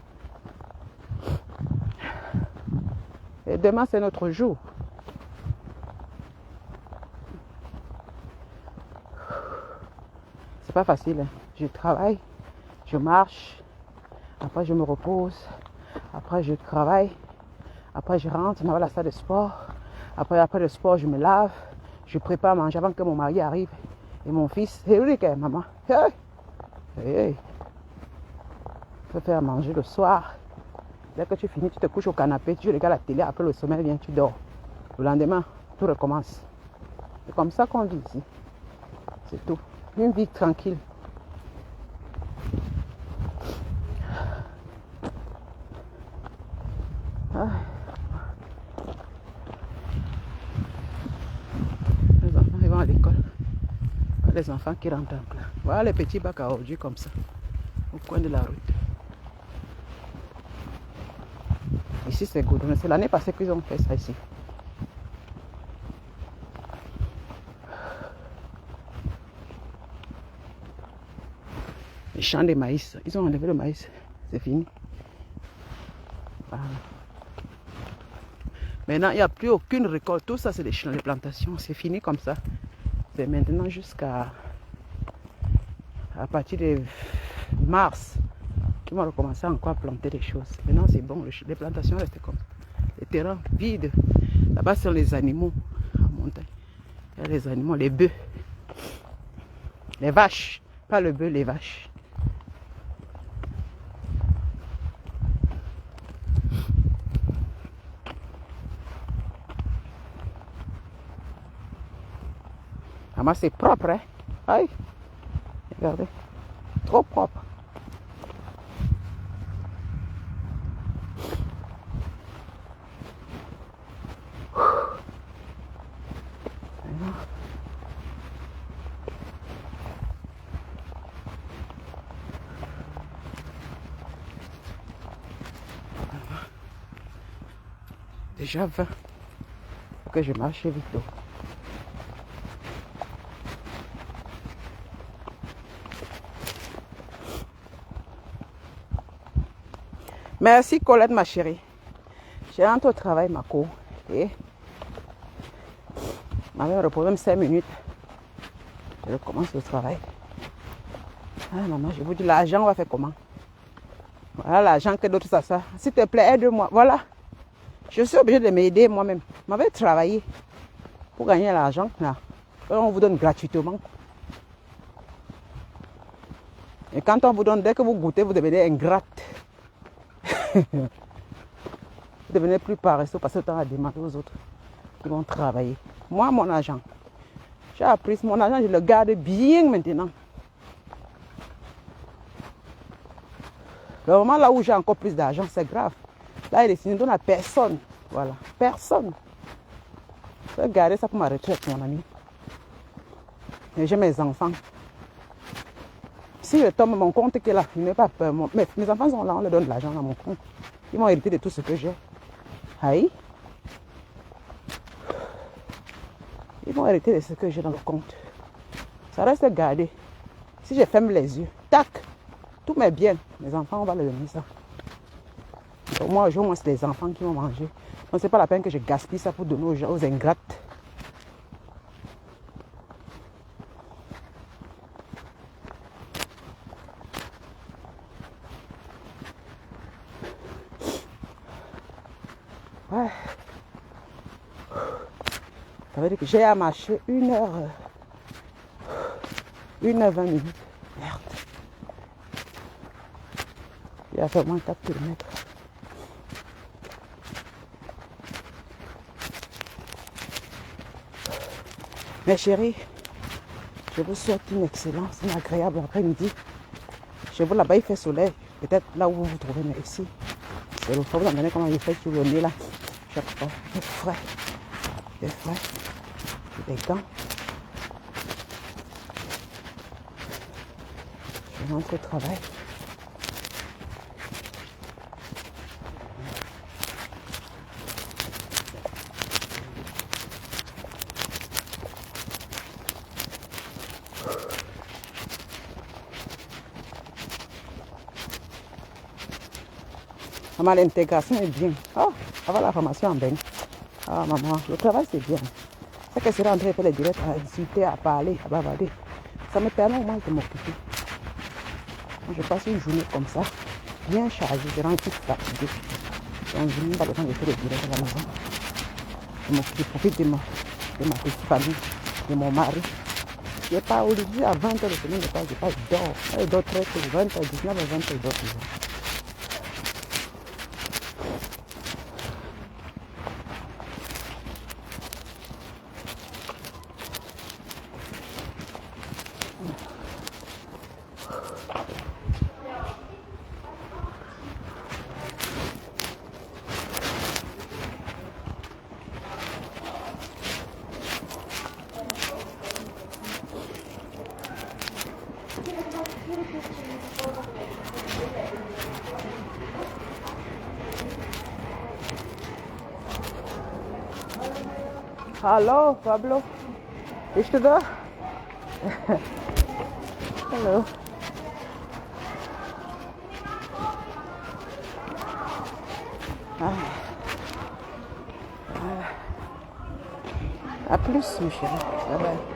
Et demain, c'est notre jour. C'est pas facile. Hein. Je travaille, je marche, après je me repose, après je travaille, après je rentre, je m'en vais à la salle de sport. Après le sport, je me lave, je prépare à manger avant que mon mari arrive. Et mon fils, hey, maman, hey, hey. Je vais faire manger le soir. Dès que tu finis, tu te couches au canapé, tu regardes la télé, après le sommeil vient, tu dors. Le lendemain, tout recommence. C'est comme ça qu'on vit ici. C'est tout. Une vie tranquille. Ah. Les enfants, ils vont à l'école. Les enfants qui rentrent en classe. Voilà les petits bacs à ordures comme ça, au coin de la route. Ici, c'est goudronné. C'est l'année passée qu'ils ont fait ça ici. Les champs de maïs. Ils ont enlevé le maïs. C'est fini. Voilà. Maintenant, il n'y a plus aucune récolte. Tout ça, c'est des champs, des plantations. C'est fini comme ça. C'est maintenant jusqu'à partir de mars qu'ils vont recommencer encore à planter des choses. Maintenant, c'est bon. Les plantations restent comme ça. Les terrains vides. Là-bas, ce sont les animaux en montagne. Il y a les animaux, les bœufs. Les vaches. Pas le bœuf, les vaches. Maman, c'est propre, hein? Aïe. Regardez. Trop propre. Déjà 20. Faut que je marche vite. Merci Colette, ma chérie. J'ai rentré au travail, ma co. Et ma mère me repose même 5 minutes. Je recommence le travail. Ah maman, je vous dis, l'argent, on va faire comment? Voilà l'argent que d'autres ça. S'il te plaît, aide-moi. Voilà. Je suis obligée de m'aider moi-même. Je m'avais travaillé pour gagner l'argent. Là. On vous donne gratuitement. Et quand on vous donne, dès que vous goûtez, vous devenez ingrate. Vous devenez plus paresseux parce que le temps à demander aux autres qui vont travailler. Moi, mon argent, j'ai appris mon argent, je le garde bien maintenant. Le moment là où j'ai encore plus d'argent, c'est grave. Là, il est signé, donne à personne. Voilà, personne. Je vais garder ça pour ma retraite, mon ami. Et j'ai mes enfants. si je tombe, mon compte qui est là, je n'ai pas peur. Mes enfants sont là, on leur donne de l'argent dans mon compte. Ils vont hériter de tout ce que j'ai. Aïe. Ils vont hériter de ce que j'ai dans le compte. Ça reste gardé. Si je ferme les yeux, tac, tous mes biens, mes enfants, on va leur donner ça. Donc moi, au moins, c'est les enfants qui vont manger. Donc, c'est pas la peine que je gaspille ça pour donner aux gens, aux ingrates. Ouais. Ça veut dire que j'ai à marcher 1h20. Merde. Il a fait au moins 4 km. Mes chéris, je vous souhaite une excellente, une agréable après-midi. Chez vous là-bas, il fait soleil. Peut-être là où vous vous trouvez, mais ici, c'est le froid. Vous entendez comment il fait sur le nez là. Chaque fois, c'est frais. C'est frais. Des gants. Je rentre au travail. Maman, l'intégration est bien. Oh, avoir la formation en bain. Ah, maman, le travail c'est bien. C'est que c'est rentré faire les directs à insulter, à parler, à bavarder. Ça me permet au moins de m'occuper. Moi, je passe une journée comme ça, bien chargée, je rentre fatiguée. Donc, je n'ai pas le temps de faire les directs à la maison. Je profite de ma petite famille, de mon mari. Je n'ai pas aujourd'hui à 20h de semaine de temps, je passe dehors. Elle dort très tôt, 20h, 19h, 20h, je dors toujours. Hello, Pablo. Bist du da? Hallo. À plus, mes chéris. Bye bye.